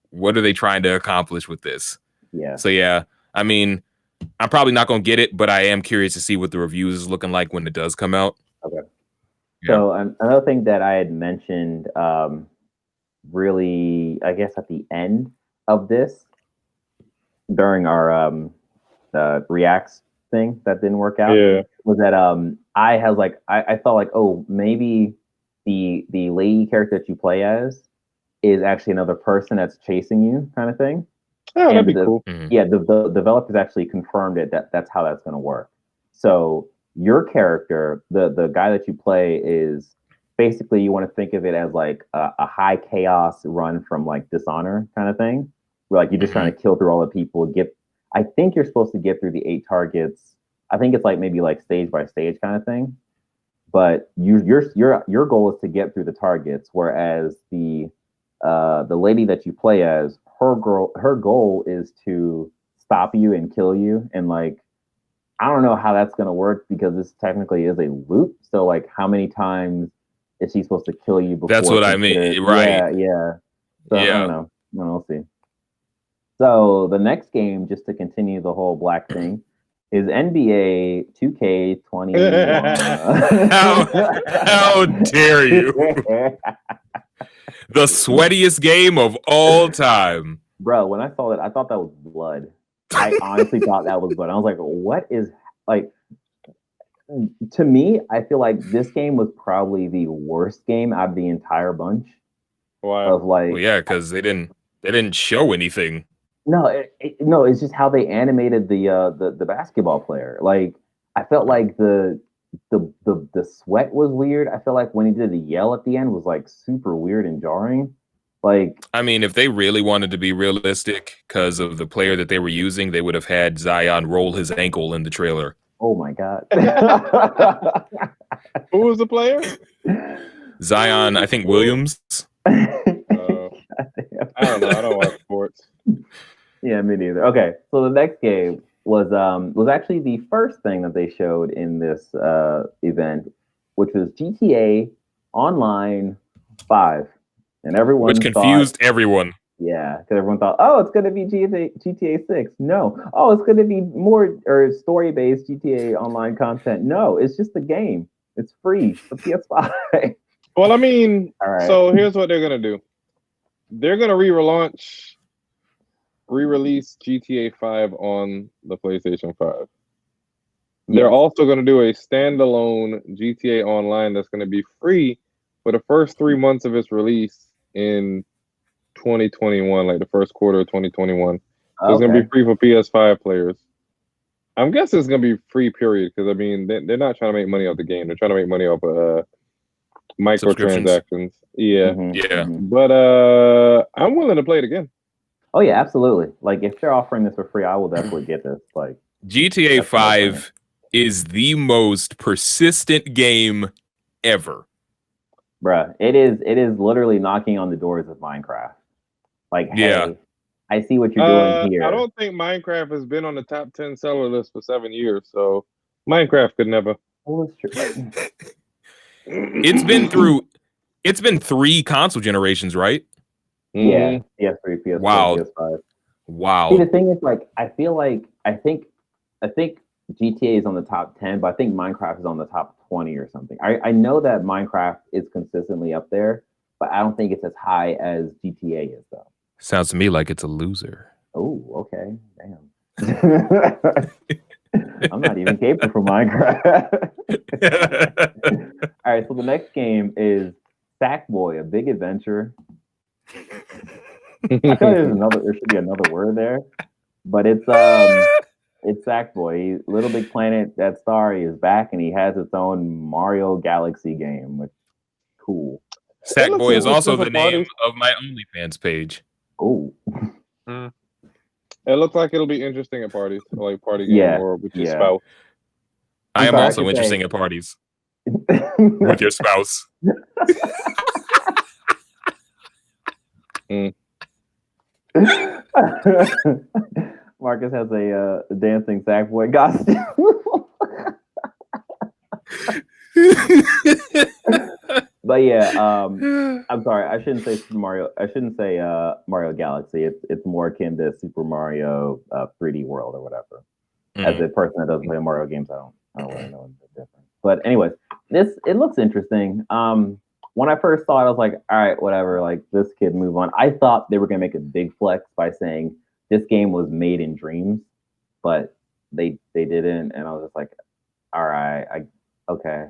What are they trying to accomplish with this? Yeah. So yeah, I mean, I'm probably not gonna get it, but I am curious to see what the reviews is looking like when it does come out. Okay. Yeah. So another thing that I had mentioned, really, I guess at the end of this, during our reacts thing that didn't work out, was that I felt like, oh, maybe the lady character that you play as is actually another person that's chasing you, kind of thing. Oh, that'd be cool. Yeah, the developers actually confirmed it that's how that's going to work. So your character, the guy that you play, is basically, you want to think of it as like a high chaos run from like Dishonor kind of thing, where like you're just trying to kill through all the people. I think you're supposed to get through the 8 targets. I think it's like maybe like stage by stage kind of thing. But your goal is to get through the targets, whereas the lady that you play as, her goal is to stop you and kill you. And like, I don't know how that's gonna work, because this technically is a loop. So like, how many times is she supposed to kill you before? That's what I mean, right? Yeah. So I don't know. We'll see. So the next game, just to continue the whole black thing, is NBA 2K21. How dare you? The sweatiest game of all time. Bro, when I saw that, I thought that was blood. I honestly thought that was blood. I was like, what is, like, to me, I feel like this game was probably the worst game out of the entire bunch. Wow. Of like, well, yeah, because they didn't show anything. No, no, it's just how they animated the basketball player. Like, I felt like the sweat was weird. I felt like when he did the yell at the end was like super weird and jarring. Like, I mean, if they really wanted to be realistic because of the player that they were using, they would have had Zion roll his ankle in the trailer. Oh my God. Who was the player? Zion, I think Williams. I don't know. I don't watch sports. Yeah, me neither. Okay, so the next game was actually the first thing that they showed in this event, which was GTA Online 5, and everyone which confused everyone. Yeah, because everyone thought, oh, it's going to be GTA 6. No. Oh, it's going to be more or story-based GTA Online content. No, it's just a game. It's free for PS5. Well, I mean, all right. So here's what they're going to do. They're going to re-release GTA 5 on the PlayStation 5. They're also going to do a standalone GTA Online that's going to be free for the first 3 months of its release in 2021, like the first quarter of 2021. So it's going to be free for PS5 players. I'm guessing it's going to be free, period, because, I mean, they're not trying to make money off the game. They're trying to make money off microtransactions. Yeah. Yeah. But I'm willing to play it again. Oh yeah, absolutely. Like, if they're offering this for free, I will definitely get this. Like, GTA 5 is the most persistent game ever. Bruh, it is literally knocking on the doors of Minecraft. Like, hey, I see what you're doing here. I don't think Minecraft has been on the top 10 seller list for 7 years, so Minecraft could never. Oh, that's true. It's been 3 console generations, right? Yeah, PS3, PS4, wow. PS5. Wow. See, the thing is, like, I think GTA is on the top 10, but I think Minecraft is on the top 20 or something. I know that Minecraft is consistently up there, but I don't think it's as high as GTA is, though. Sounds to me like it's a loser. Oh, okay. Damn. I'm not even capable for Minecraft. All right, so the next game is Sackboy: A Big Adventure. I feel like there should be another word there, but it's Sackboy. Little Big Planet, that star, he is back, and he has its own Mario Galaxy game, which is cool. Sackboy is also the name parties. of my OnlyFans page. Oh. It looks like it'll be interesting at parties, like party game Yeah, or with your yeah. spouse. I am sorry, I also could interesting say- at parties with your spouse. Marcus has a dancing Sackboy costume. But yeah, I'm sorry. I shouldn't say Super Mario. I shouldn't say Mario Galaxy. It's more akin to Super Mario 3D World or whatever. As a person that doesn't play Mario games, I don't really know the difference. But anyways, it looks interesting. When I first saw it, I was like, all right, whatever. Like this kid, move on. I thought they were gonna make a big flex by saying this game was made in dreams, but they didn't, and I was just like, all right, okay.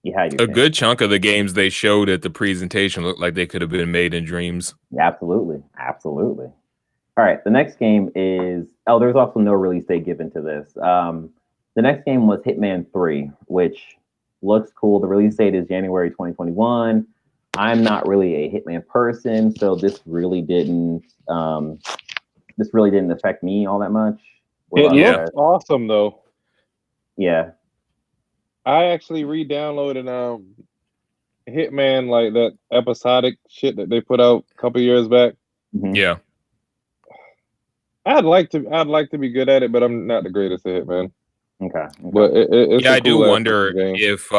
You had your A thing. good chunk of the games they showed at the presentation looked like they could have been made in dreams. Absolutely. All right, the next game is there's also no release date given to this. The next game was Hitman 3, which looks cool. The release date is January 2021. I'm not really a Hitman person, so this really didn't affect me all that much. It looks awesome though. Yeah. I actually re-downloaded Hitman, like that episodic shit that they put out a couple years back. Mm-hmm. Yeah. I'd like to be good at it, but I'm not the greatest at Hitman. Okay. But it's I a do cool wonder game. if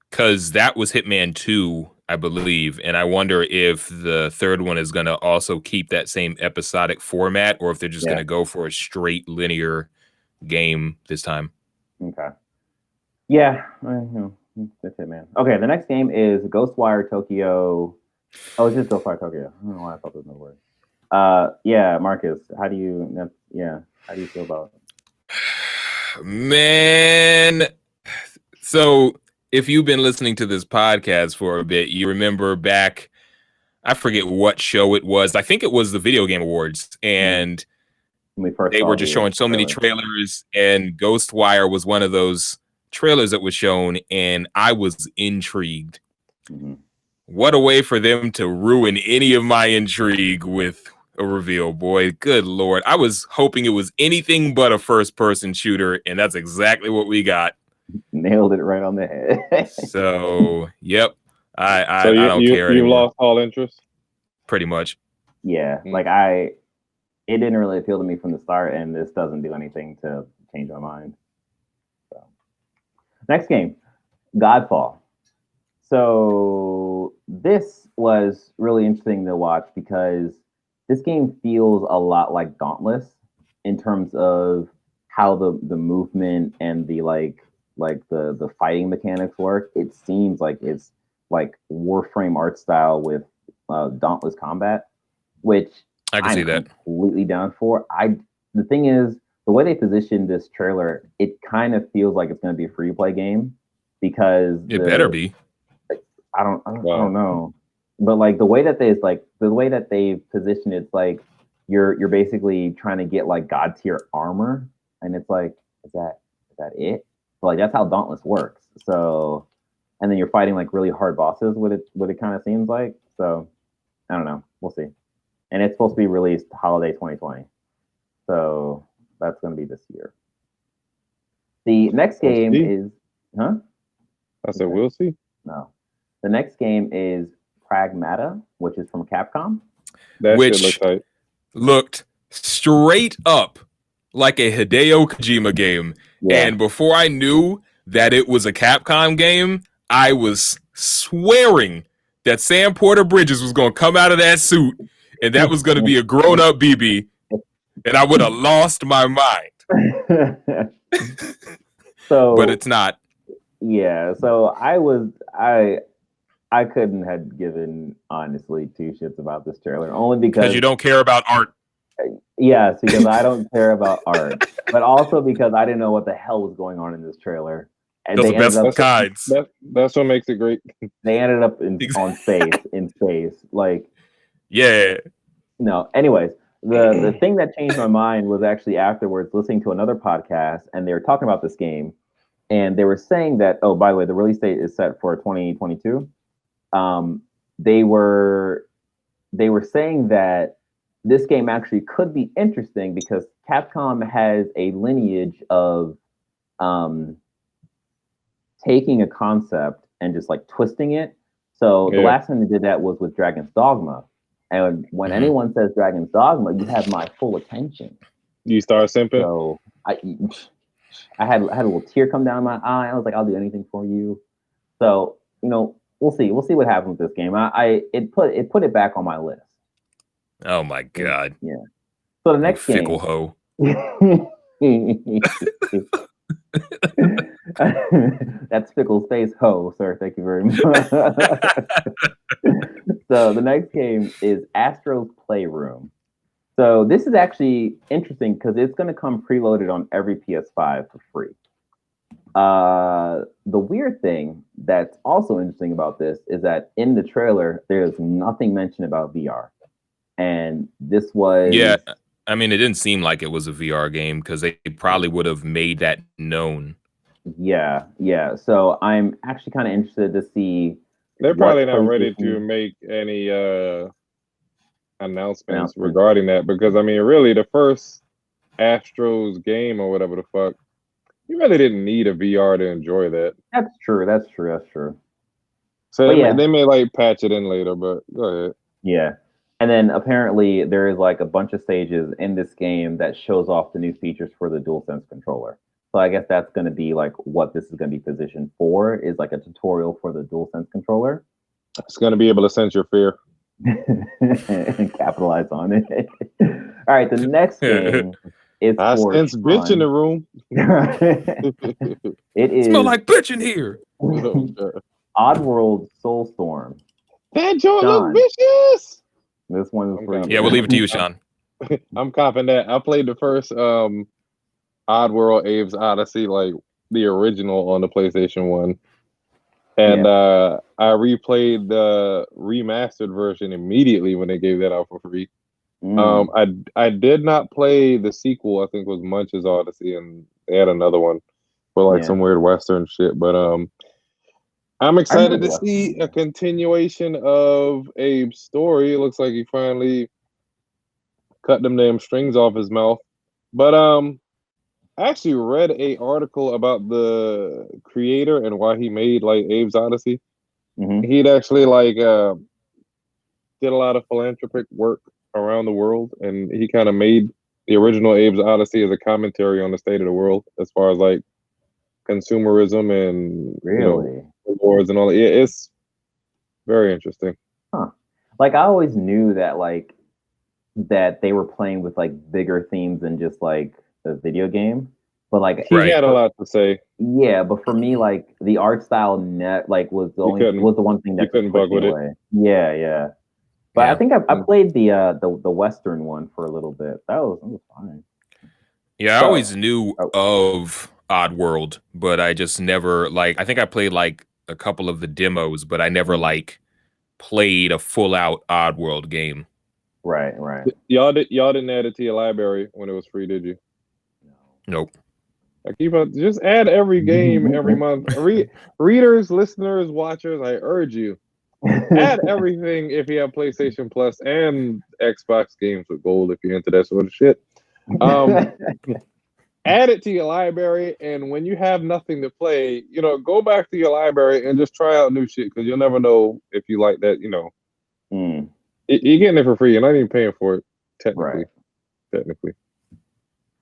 because that was Hitman 2, I believe, and I wonder if the third one is going to also keep that same episodic format, or if they're just going to go for a straight linear game this time. Okay. Yeah, that's Hitman. Okay, the next game is Ghostwire Tokyo. Oh, it's just Ghostwire Tokyo. I don't know why I thought there was no word. Yeah, Marcus, how do you feel about it? Man, so if you've been listening to this podcast for a bit, you remember back, I forget what show it was. I think it was the Video Game Awards, and they were just showing so many trailers, and Ghostwire was one of those trailers that was shown, and I was intrigued. Mm-hmm. What a way for them to ruin any of my intrigue with a reveal, boy. Good Lord. I was hoping it was anything but a first-person shooter, and that's exactly what we got. Nailed it right on the head. So, yep. I don't care you anymore. lost all interest? Pretty much. Yeah, like it didn't really appeal to me from the start, and this doesn't do anything to change my mind. So, next game, Godfall. So this was really interesting to watch because this game feels a lot like Dauntless in terms of how the movement and the like the fighting mechanics work. It seems like it's like Warframe art style with Dauntless combat, which I can see that. Completely down for. The thing is, the way they positioned this trailer, it kind of feels like it's going to be a free play game because it better be. I don't know, but like the way that they positioned it's like you're basically trying to get like god tier armor, and it's like is that it? But like that's how Dauntless works. So, and then you're fighting like really hard bosses. What it kind of seems like. So, I don't know. We'll see. And it's supposed to be released holiday 2020. So that's going to be this year. The next game is, huh? I said, we'll see. No. The next game is Pragmata, which is from Capcom. Which looked straight up like a Hideo Kojima game. Yeah. And before I knew that it was a Capcom game, I was swearing that Sam Porter Bridges was going to come out of that suit and that was going to be a grown-up BB, and I would have lost my mind. But it's not. Yeah, so I couldn't have given, honestly, two shits about this trailer, only because you don't care about art. Yes, because I don't care about art, but also because I didn't know what the hell was going on in this trailer. And those are best of kinds. That's what makes it great. They ended up in space. Like, yeah. No, anyways, the thing that changed my mind was actually afterwards listening to another podcast, and they were talking about this game, and they were saying that, oh, by the way, the release date is set for 2022. they were saying that this game actually could be interesting because Capcom has a lineage of taking a concept and just like twisting it. So the last time they did that was with Dragon's Dogma. And when anyone says Dragon's Dogma, you have my full attention. You start simping? So I had a little tear come down my eye. I was like, I'll do anything for you. So, we'll see. We'll see what happens with this game. It put it back on my list. Oh my god. Yeah. So the next game. Fickle hoe. That's Fickle Space Ho, sir. Thank you very much. So the next game is Astro's Playroom. So this is actually interesting because it's going to come preloaded on every PS5 for free. The weird thing that's also interesting about this is that in the trailer, there's nothing mentioned about VR. And this was... Yeah, I mean, it didn't seem like it was a VR game because they probably would have made that known. Yeah. So I'm actually kind of interested to see... They're probably not ready to make any announcements regarding that because, I mean, really, the first Astro's game or whatever the fuck, you really didn't need a VR to enjoy that. That's true. So they may like patch it in later, but go ahead. Yeah. And then apparently there is like a bunch of stages in this game that shows off the new features for the DualSense controller. So I guess that's going to be like what this is going to be positioned for, is like a tutorial for the DualSense controller. It's going to be able to sense your fear. And capitalize on it. All right, the next game is I sense bitch in the room. It is smell like bitch in here. Oddworld Soulstorm. That joint look vicious. This one is for you. Yeah, we'll leave it to you, Sean. I'm copping that. I played the first Oddworld Abe's Odyssey, like the original on the PlayStation 1. And I replayed the remastered version immediately when they gave that out for free. I did not play the sequel, I think was Munch's Odyssey, and they had another one for like some weird Western shit. But I'm excited to see a continuation of Abe's story. It looks like he finally cut them damn strings off his mouth. But I actually read a article about the creator and why he made like Abe's Odyssey. He'd actually like did a lot of philanthropic work around the world, and he kind of made the original Abe's Odyssey as a commentary on the state of the world as far as like consumerism and rewards and all that. Yeah, it's very interesting. Like I always knew that like that they were playing with like bigger themes than just like a video game, but like he had a lot to say. Yeah, but for me, like the art style was the one thing that you couldn't bug with away. Yeah. But I think I played the Western one for a little bit. That was fine. Yeah, I always knew of Oddworld, but I just never I think I played like a couple of the demos, but I never like played a full out Oddworld game. Right. Y'all didn't add it to your library when it was free, did you? Nope. I keep on just add every game every month. Readers, listeners, watchers, I urge you. Add everything if you have PlayStation Plus and Xbox games with gold if you're into that sort of shit. Add it to your library, and when you have nothing to play, go back to your library and just try out new shit because you'll never know if you like that. You're getting it for free. You're not even paying for it technically. Technically.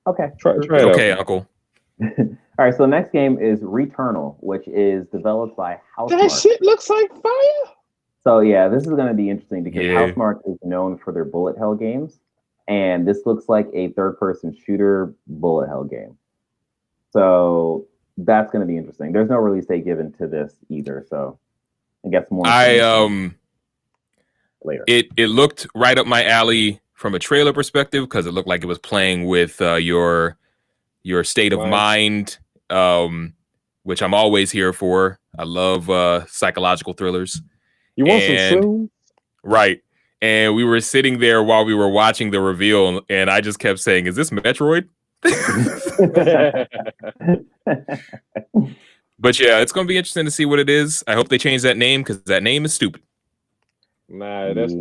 Okay. Try it okay, out. Uncle. All right, so the next game is Returnal, which is developed by Housemarque. That shit looks like fire. So yeah, this is going to be interesting because Housemarque is known for their bullet hell games, and this looks like a third-person shooter bullet hell game. So that's going to be interesting. There's no release date given to this either, so I guess more. Later. It looked right up my alley from a trailer perspective because it looked like it was playing with your state of mind, which I'm always here for. I love psychological thrillers. You want some shrooms? Right. And we were sitting there while we were watching the reveal, and I just kept saying, "Is this Metroid?" But yeah, it's going to be interesting to see what it is. I hope they change that name because that name is stupid. Nah, that's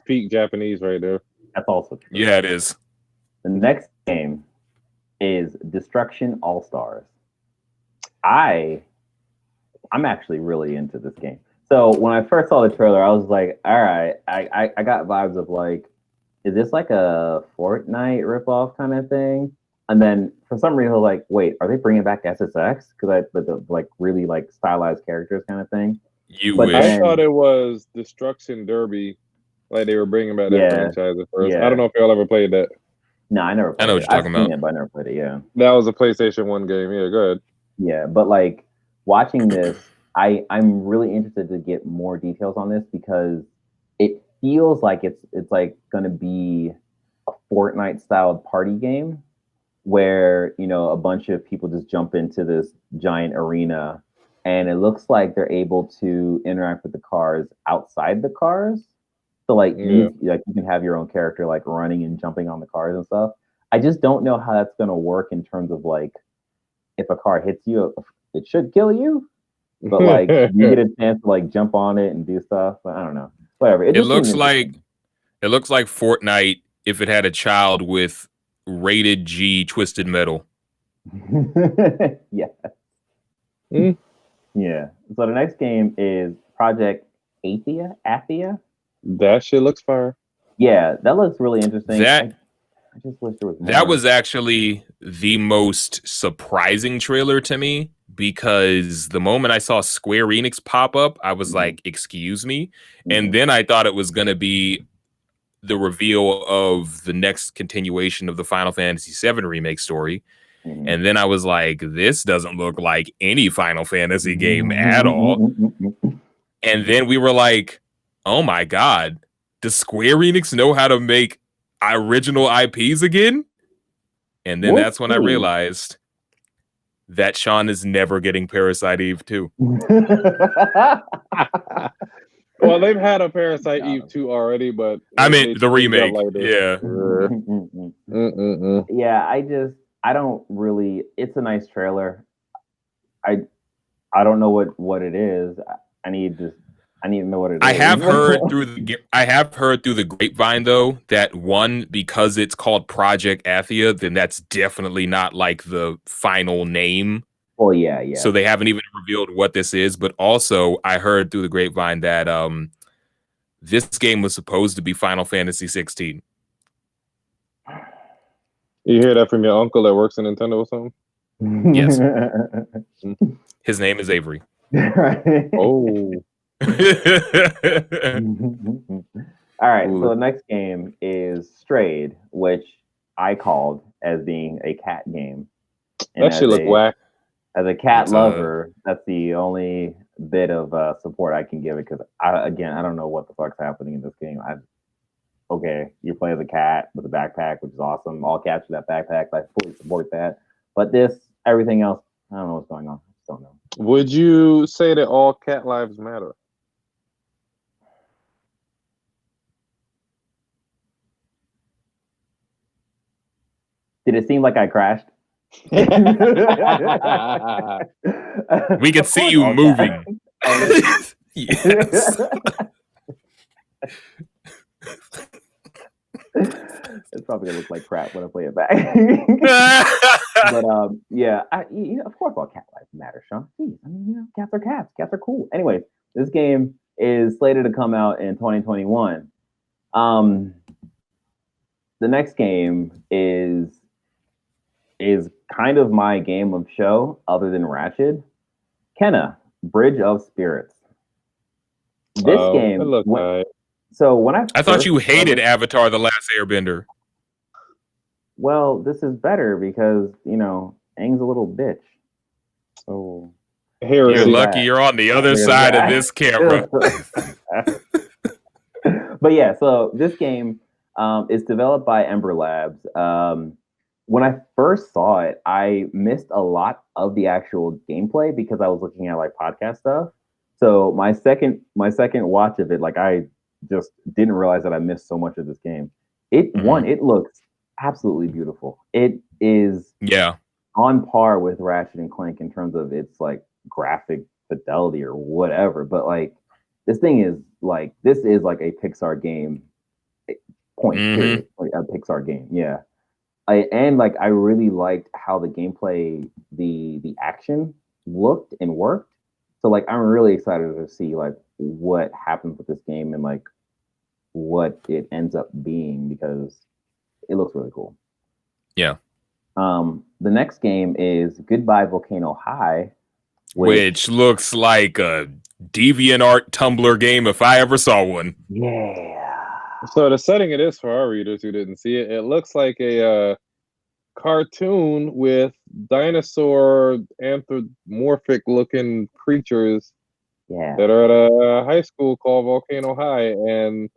peak Japanese right there. That's also true. Yeah, it is. The next game is Destruction All Stars. I'm actually really into this game. So when I first saw the trailer, I was like, all right, I got vibes of like, is this like a Fortnite ripoff kind of thing? And then for some reason, I was like, wait, are they bringing back SSX? Because the like really like stylized characters kind of thing. Wish. I thought it was Destruction Derby, like they were bringing back that franchise at first. Yeah. I don't know if y'all ever played that. No, I never played I know what you're talking about. It, but I never played it. Yeah, that was a PlayStation 1 game. Yeah, go ahead. Yeah, but like watching this, I'm really interested to get more details on this because it feels like it's like going to be a Fortnite styled party game where, you know, a bunch of people just jump into this giant arena and it looks like they're able to interact with the cars outside the cars. So like you can have your own character like running and jumping on the cars and stuff. I just don't know how that's going to work in terms of like if a car hits you, it should kill you. But like you get a chance to like jump on it and do stuff. But I don't know. Whatever. It looks like Fortnite if it had a child with rated G twisted metal. Yeah. Yeah. So the next game is Project Athia. That shit looks fire. Yeah, that looks really interesting. I just wish there was more. That was actually the most surprising trailer to me because the moment I saw Square Enix pop up, I was like, excuse me. And then I thought it was going to be the reveal of the next continuation of the Final Fantasy VII remake story. And then I was like, this doesn't look like any Final Fantasy game at all. And then we were like, oh my God, does Square Enix know how to make original IPs again? And then that's when I realized that Sean is never getting Parasite Eve 2. Well, they've had a Parasite Eve 2 already, but I mean the remake. Yeah. Yeah, I don't really. It's a nice trailer. I don't know what it is. I need to know what it is. I have heard through the grapevine though that one, because it's called Project Athia, then that's definitely not like the final name. Oh yeah. So they haven't even revealed what this is. But also, I heard through the grapevine that this game was supposed to be Final Fantasy 16. You hear that from your uncle that works in Nintendo or something? Yes. His name is Avery. Oh. All right, so the next game is Strayed, which I called as being a cat game. And that should look whack. As a cat lover, that's the only bit of support I can give it because I don't know what the fuck's happening in this game. Okay, you play as a cat with a backpack, which is awesome. All cats with that backpack, I fully support that. But everything else, I don't know what's going on. I just don't know. Would you say that all cat lives matter? Did it seem like I crashed? We could see you moving. Yes. It's probably gonna look like crap when I play it back. But yeah, of course all cat lives matter, Sean. Jeez, I mean, cats are cats. Cats are cool. Anyway, this game is slated to come out in 2021. The next game is kind of my game of show, other than Ratchet. Kenna, Bridge of Spirits. This game. So when I thought you hated Avatar: The Last Airbender. Well, this is better because Aang's a little bitch. So you're lucky you're on the other side of this camera. But yeah, so this game is developed by Ember Labs. When I first saw it, I missed a lot of the actual gameplay because I was looking at like podcast stuff. So my second watch of it, like I just didn't realize that I missed so much of this game. It looks absolutely beautiful. It is on par with Ratchet and Clank in terms of its like graphic fidelity or whatever. But like this is like a Pixar game. Point period. Like a Pixar game. Yeah. I really liked how the gameplay, the action looked and worked. So like I'm really excited to see like what happens with this game and like what it ends up being because it looks really cool. Yeah. The next game is Goodbye Volcano High, which looks like a DeviantArt Tumblr game if I ever saw one. Yeah. So the setting it is for our readers who didn't see it, it looks like a cartoon with dinosaur anthropomorphic looking creatures that are at a high school called Volcano High, and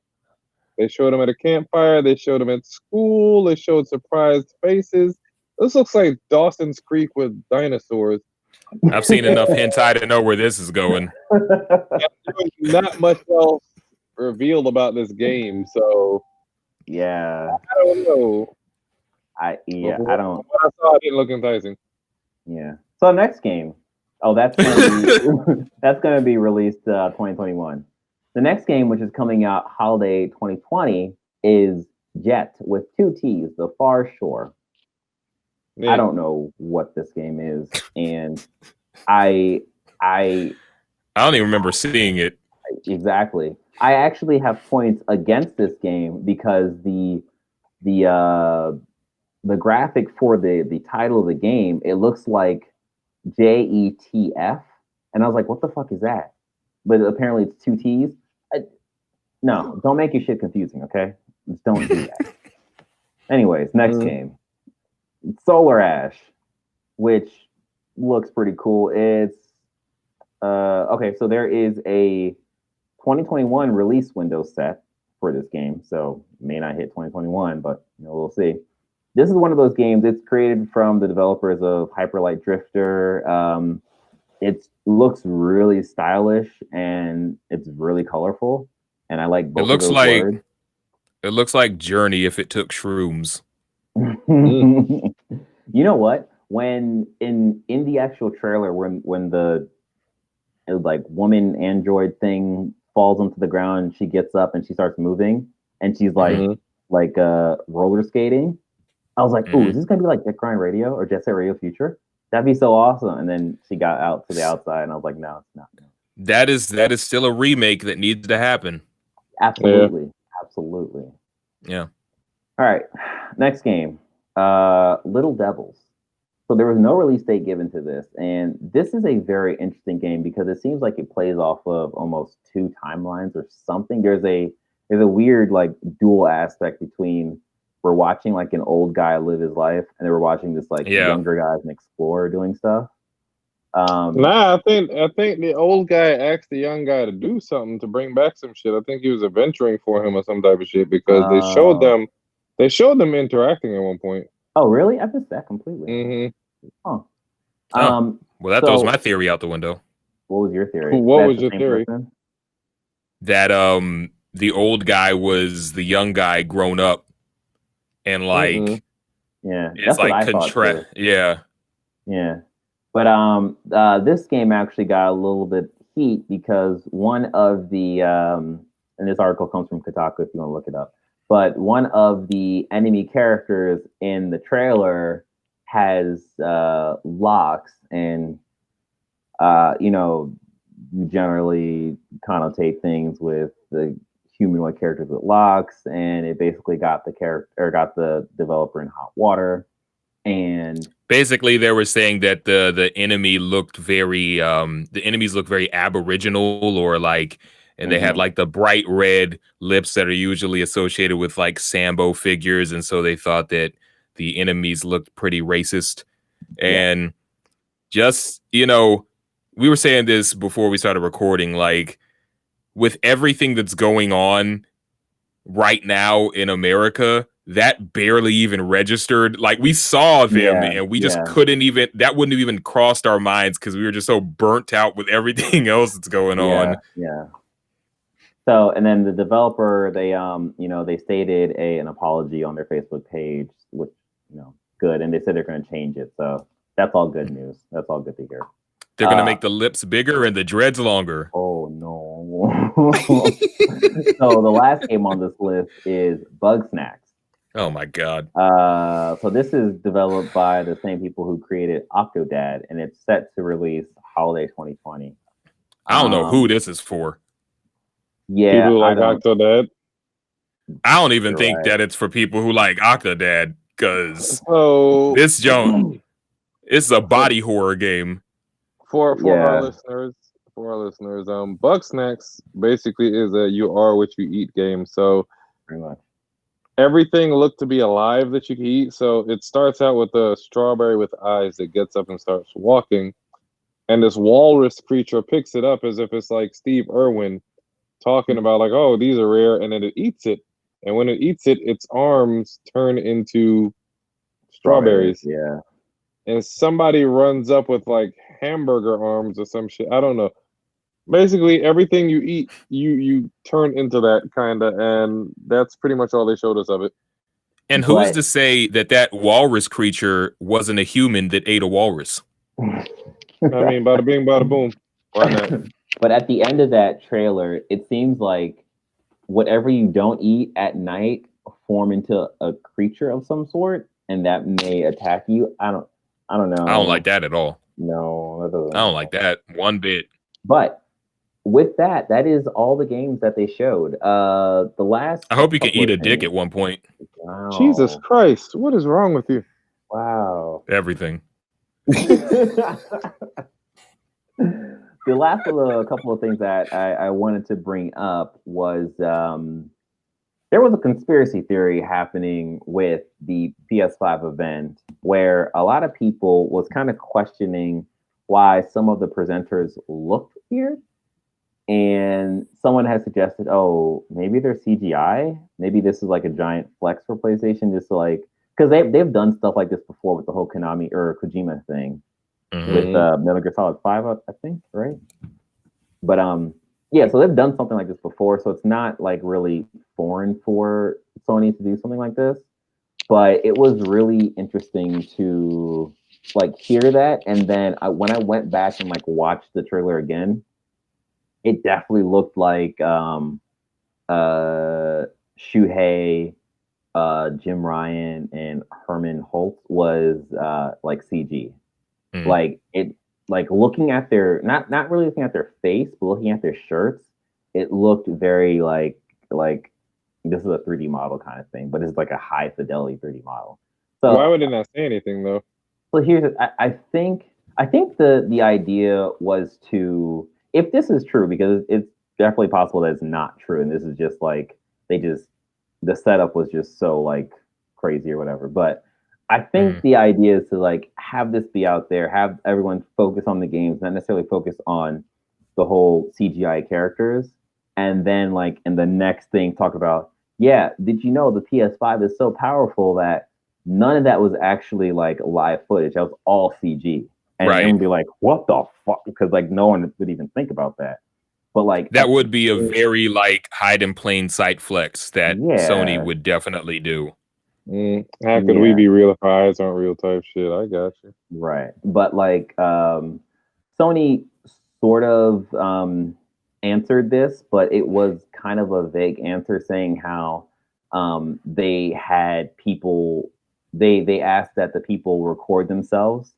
they showed them at a campfire, they showed them at school, they showed surprised faces. This looks like Dawson's Creek with dinosaurs. I've seen enough hentai to know where this is going. Not much else revealed about this game, so yeah, I don't know. I don't. What I saw, it didn't look enticing. Yeah. So next game. Oh, that's gonna be released 2021. The next game, which is coming out holiday 2020, is Jet with 2 T's, The Far Shore. Yeah. I don't know what this game is, and I don't even remember seeing it. Exactly. I actually have points against this game because the graphic for the title of the game, it looks like JETF, and I was like, what the fuck is that? But apparently it's 2 T's. No, don't make your shit confusing, okay? Just don't do that. Anyways, next game. Solar Ash, which looks pretty cool. It's okay, so there is a 2021 release window set for this game, so it may not hit 2021, but we'll see. This is one of those games. It's created from the developers of Hyper Light Drifter. It looks really stylish and it's really colorful, and I like both. It looks like Journey if it took shrooms. You know what? When in the actual trailer, when the like woman android thing falls onto the ground, she gets up and she starts moving, and she's like roller skating. I was like, "Ooh, is this gonna be like Jet Grind Radio or Jet Set Radio Future? That'd be so awesome!" And then she got out to the outside, and I was like, "No, it's not." That is still a remake that needs to happen. Absolutely, absolutely. Yeah. All right, next game, Little Devils. So there was no release date given to this, and this is a very interesting game because it seems like it plays off of almost 2 timelines or something. There's a weird like dual aspect between we're watching like an old guy live his life, and then we're watching this like younger guy as an explorer doing stuff. I think the old guy asked the young guy to do something to bring back some shit. I think he was adventuring for him or some type of shit because they showed them interacting at one point. Oh, really? I missed that completely. Mm-hmm. Oh. Well, that throws my theory out the window. What was your theory? What was your theory? Person? That the old guy was the young guy grown up, and like it's like contrast. Yeah. But this game actually got a little bit heat because one of the and this article comes from Kotaku if you want to look it up. But one of the enemy characters in the trailer has locks, and you generally connotate things with the humanoid characters with locks, and it basically got the developer in hot water. And basically, they were saying that the enemy looked very the enemies look very aboriginal or like. And they had like the bright red lips that are usually associated with like Sambo figures. And so they thought that the enemies looked pretty racist. And just, we were saying this before we started recording, like with everything that's going on right now in America, that barely even registered. Like we saw them and we just couldn't even, that wouldn't have even crossed our minds because we were just so burnt out with everything else that's going on. Yeah. So, and then the developer, they stated an apology on their Facebook page, which, good. And they said they're going to change it. So that's all good news. That's all good to hear. They're gonna make the lips bigger and the dreads longer. Oh no! So the last game on this list is Bug Snacks. Oh my god! So this is developed by the same people who created Octodad, and it's set to release holiday 2020. I don't know who this is for. Yeah, people like Octodad. I don't even think that it's for people who like Octodad, because So this junk, it's a body horror game. For our listeners, Bug Snacks basically is a you are what you eat game. So pretty much everything looked to be alive that you can eat. So it starts out with a strawberry with eyes that gets up and starts walking, and this walrus creature picks it up as if it's like Steve Irwin talking about like, oh, these are rare, and then it eats it. And when it eats it, its arms turn into strawberries. Yeah. And somebody runs up with like hamburger arms or some shit. I don't know. Basically, everything you eat, you turn into that kind of, and that's pretty much all they showed us of it. And who's to say that walrus creature wasn't a human that ate a walrus? I mean, bada bing, bada boom. Why not? But at the end of that trailer, it seems like whatever you don't eat at night form into a creature of some sort, and that may attack you. I don't know. I don't like that at all. No, I don't like that one bit. But with that is all the games that they showed. The last. I hope you can eat a dick at one point. Wow. Jesus Christ! What is wrong with you? Wow. Everything. The last of a couple of things that I wanted to bring up was there was a conspiracy theory happening with the PS5 event where a lot of people was kind of questioning why some of the presenters looked weird. And someone has suggested, oh, maybe they're CGI. Maybe this is like a giant flex for PlayStation, just to like, because they've done stuff like this before with the whole Konami or Kojima thing. With Metal Gear Solid 5, I think, right? But yeah, so they've done something like this before, so it's not like really foreign for Sony to do something like this. But it was really interesting to like hear that, and then when I went back and like watched the trailer again, it definitely looked like Shuhei, Jim Ryan, and Herman Holt was like CG. Like it, like looking at their not really looking at their face, but looking at their shirts, it looked very like this is a 3D model kind of thing, but it's like a high fidelity 3D model. So why would it not say anything though? So here's I think the idea was to, if this is true, because it's definitely possible that it's not true, and this is just like the setup was just so like crazy or whatever, but I think the idea is to like have this be out there, have everyone focus on the games, not necessarily focus on the whole CGI characters, and then like in the next thing talk about, yeah, did you know the PS5 is so powerful that none of that was actually like live footage, that was all CG, and it would be like, what the fuck? Because like no one would even think about that. But like that would be a very like hide in plain sight flex that Sony would definitely do. How could we be real if our eyes aren't real type shit? I got you. Right. But like Sony sort of answered this, but it was kind of a vague answer, saying how they had people, they asked that the people record themselves,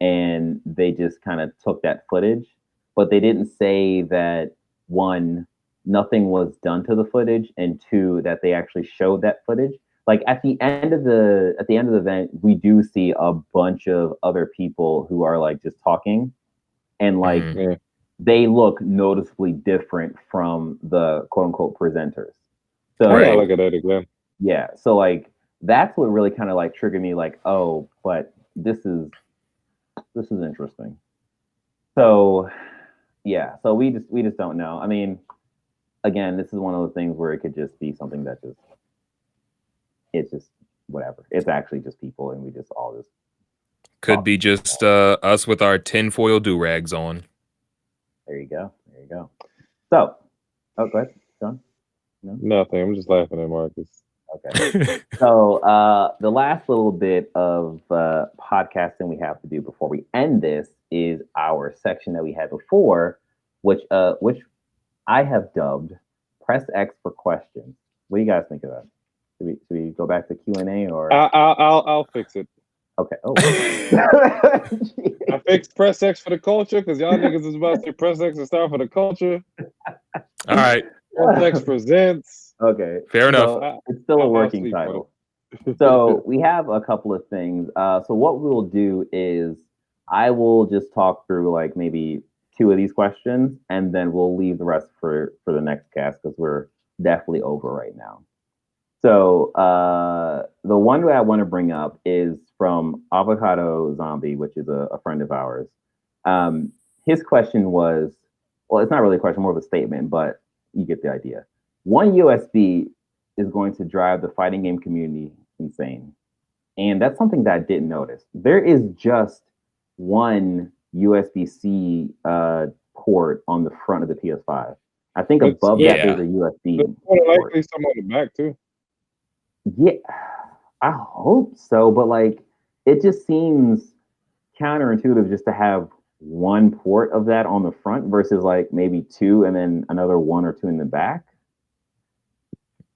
and they just kind of took that footage, but they didn't say that, one, nothing was done to the footage, and two, that they actually showed that footage. Like at the end of the event, we do see a bunch of other people who are like just talking, and like they look noticeably different from the quote unquote presenters. So I gotta look at that again. Yeah, so like that's what really kind of like triggered me, like, oh, but this is interesting. So yeah, so we just don't know. I mean, again, this is one of those things where it could just be something that it's just whatever. It's actually just people, and we just all just could be just us with our tinfoil do-rags on. There you go. There you go. So, oh, go ahead, John. No? Nothing. I'm just laughing at Marcus. Okay. So the last little bit of podcasting we have to do before we end this is our section that we had before, which I have dubbed "Press X for Questions." What do you guys think of that? Should we go back to Q&A or? I'll fix it. Okay. Oh. I fixed press X for the culture because y'all niggas is about to say press X and start for the culture. All right. Press X presents. Okay. Fair enough. So it's still a working title. So we have a couple of things. So what we'll do is I will just talk through like maybe 2 of these questions, and then we'll leave the rest for the next cast because we're definitely over right now. So the one that I want to bring up is from Avocado Zombie, which is a friend of ours. His question was, well, it's not really a question, more of a statement, but you get the idea. One USB is going to drive the fighting game community insane. And that's something that I didn't notice. There is just one USB-C port on the front of the PS5. I think above that there's a USB. There's more likely some on the back too. Yeah, I hope so, but like it just seems counterintuitive just to have one port of that on the front versus like maybe 2 and then another 1 or 2 in the back.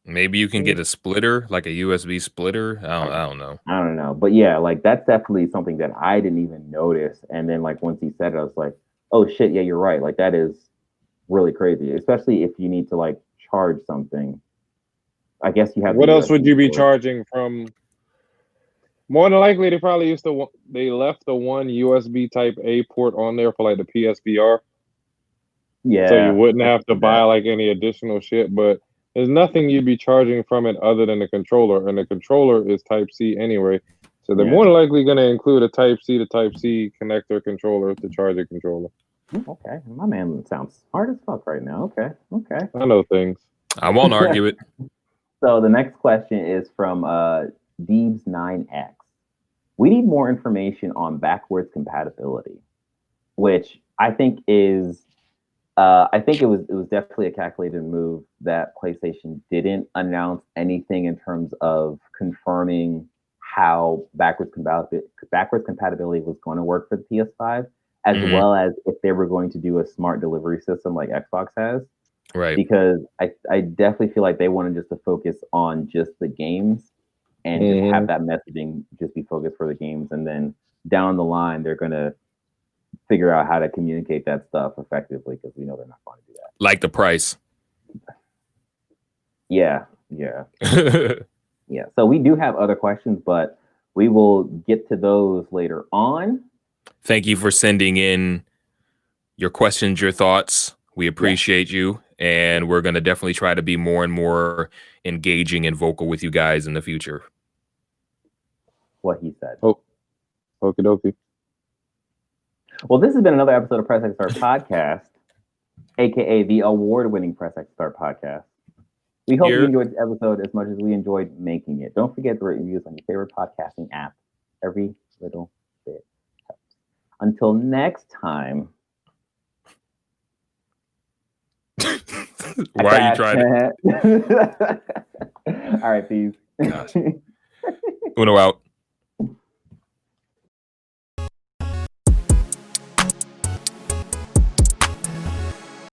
Maybe you can get a splitter, like a USB splitter. I don't know. I don't know, but yeah, like that's definitely something that I didn't even notice. And then like once he said it, I was like, oh shit, yeah, you're right. Like that is really crazy, especially if you need to like charge something. I guess you have. What else would you be charging from? More than likely, they probably they left the one USB Type A port on there for like the PSVR. Yeah. So you wouldn't have to buy like any additional shit, but there's nothing you'd be charging from it other than the controller, and the controller is Type C anyway. So they're more than likely going to include a Type C to Type C connector controller to charge a controller. Okay, my man sounds smart as fuck right now. Okay. I know things. I won't argue it. So the next question is from Deebs9X. We need more information on backwards compatibility, which I think is, I think it was definitely a calculated move that PlayStation didn't announce anything in terms of confirming how backwards compatibility was going to work for the PS5, as well as if they were going to do a smart delivery system like Xbox has. Right. Because I definitely feel like they wanted just to focus on just the games and just have that messaging just be focused for the games. And then down the line, they're going to figure out how to communicate that stuff effectively because we know they're not going to do that. Like the price. Yeah. Yeah. So we do have other questions, but we will get to those later on. Thank you for sending in your questions, your thoughts. We appreciate you. And we're going to definitely try to be more and more engaging and vocal with you guys in the future. What he said. Oh, okie dokie. Well, this has been another episode of Press X Start Podcast, aka the award-winning Press X Start Podcast. We hope you enjoyed this episode as much as we enjoyed making it. Don't forget to rate reviews on your favorite podcasting app. Every little bit helps. Until next time. Why are you trying to? All right, peace. Uno out.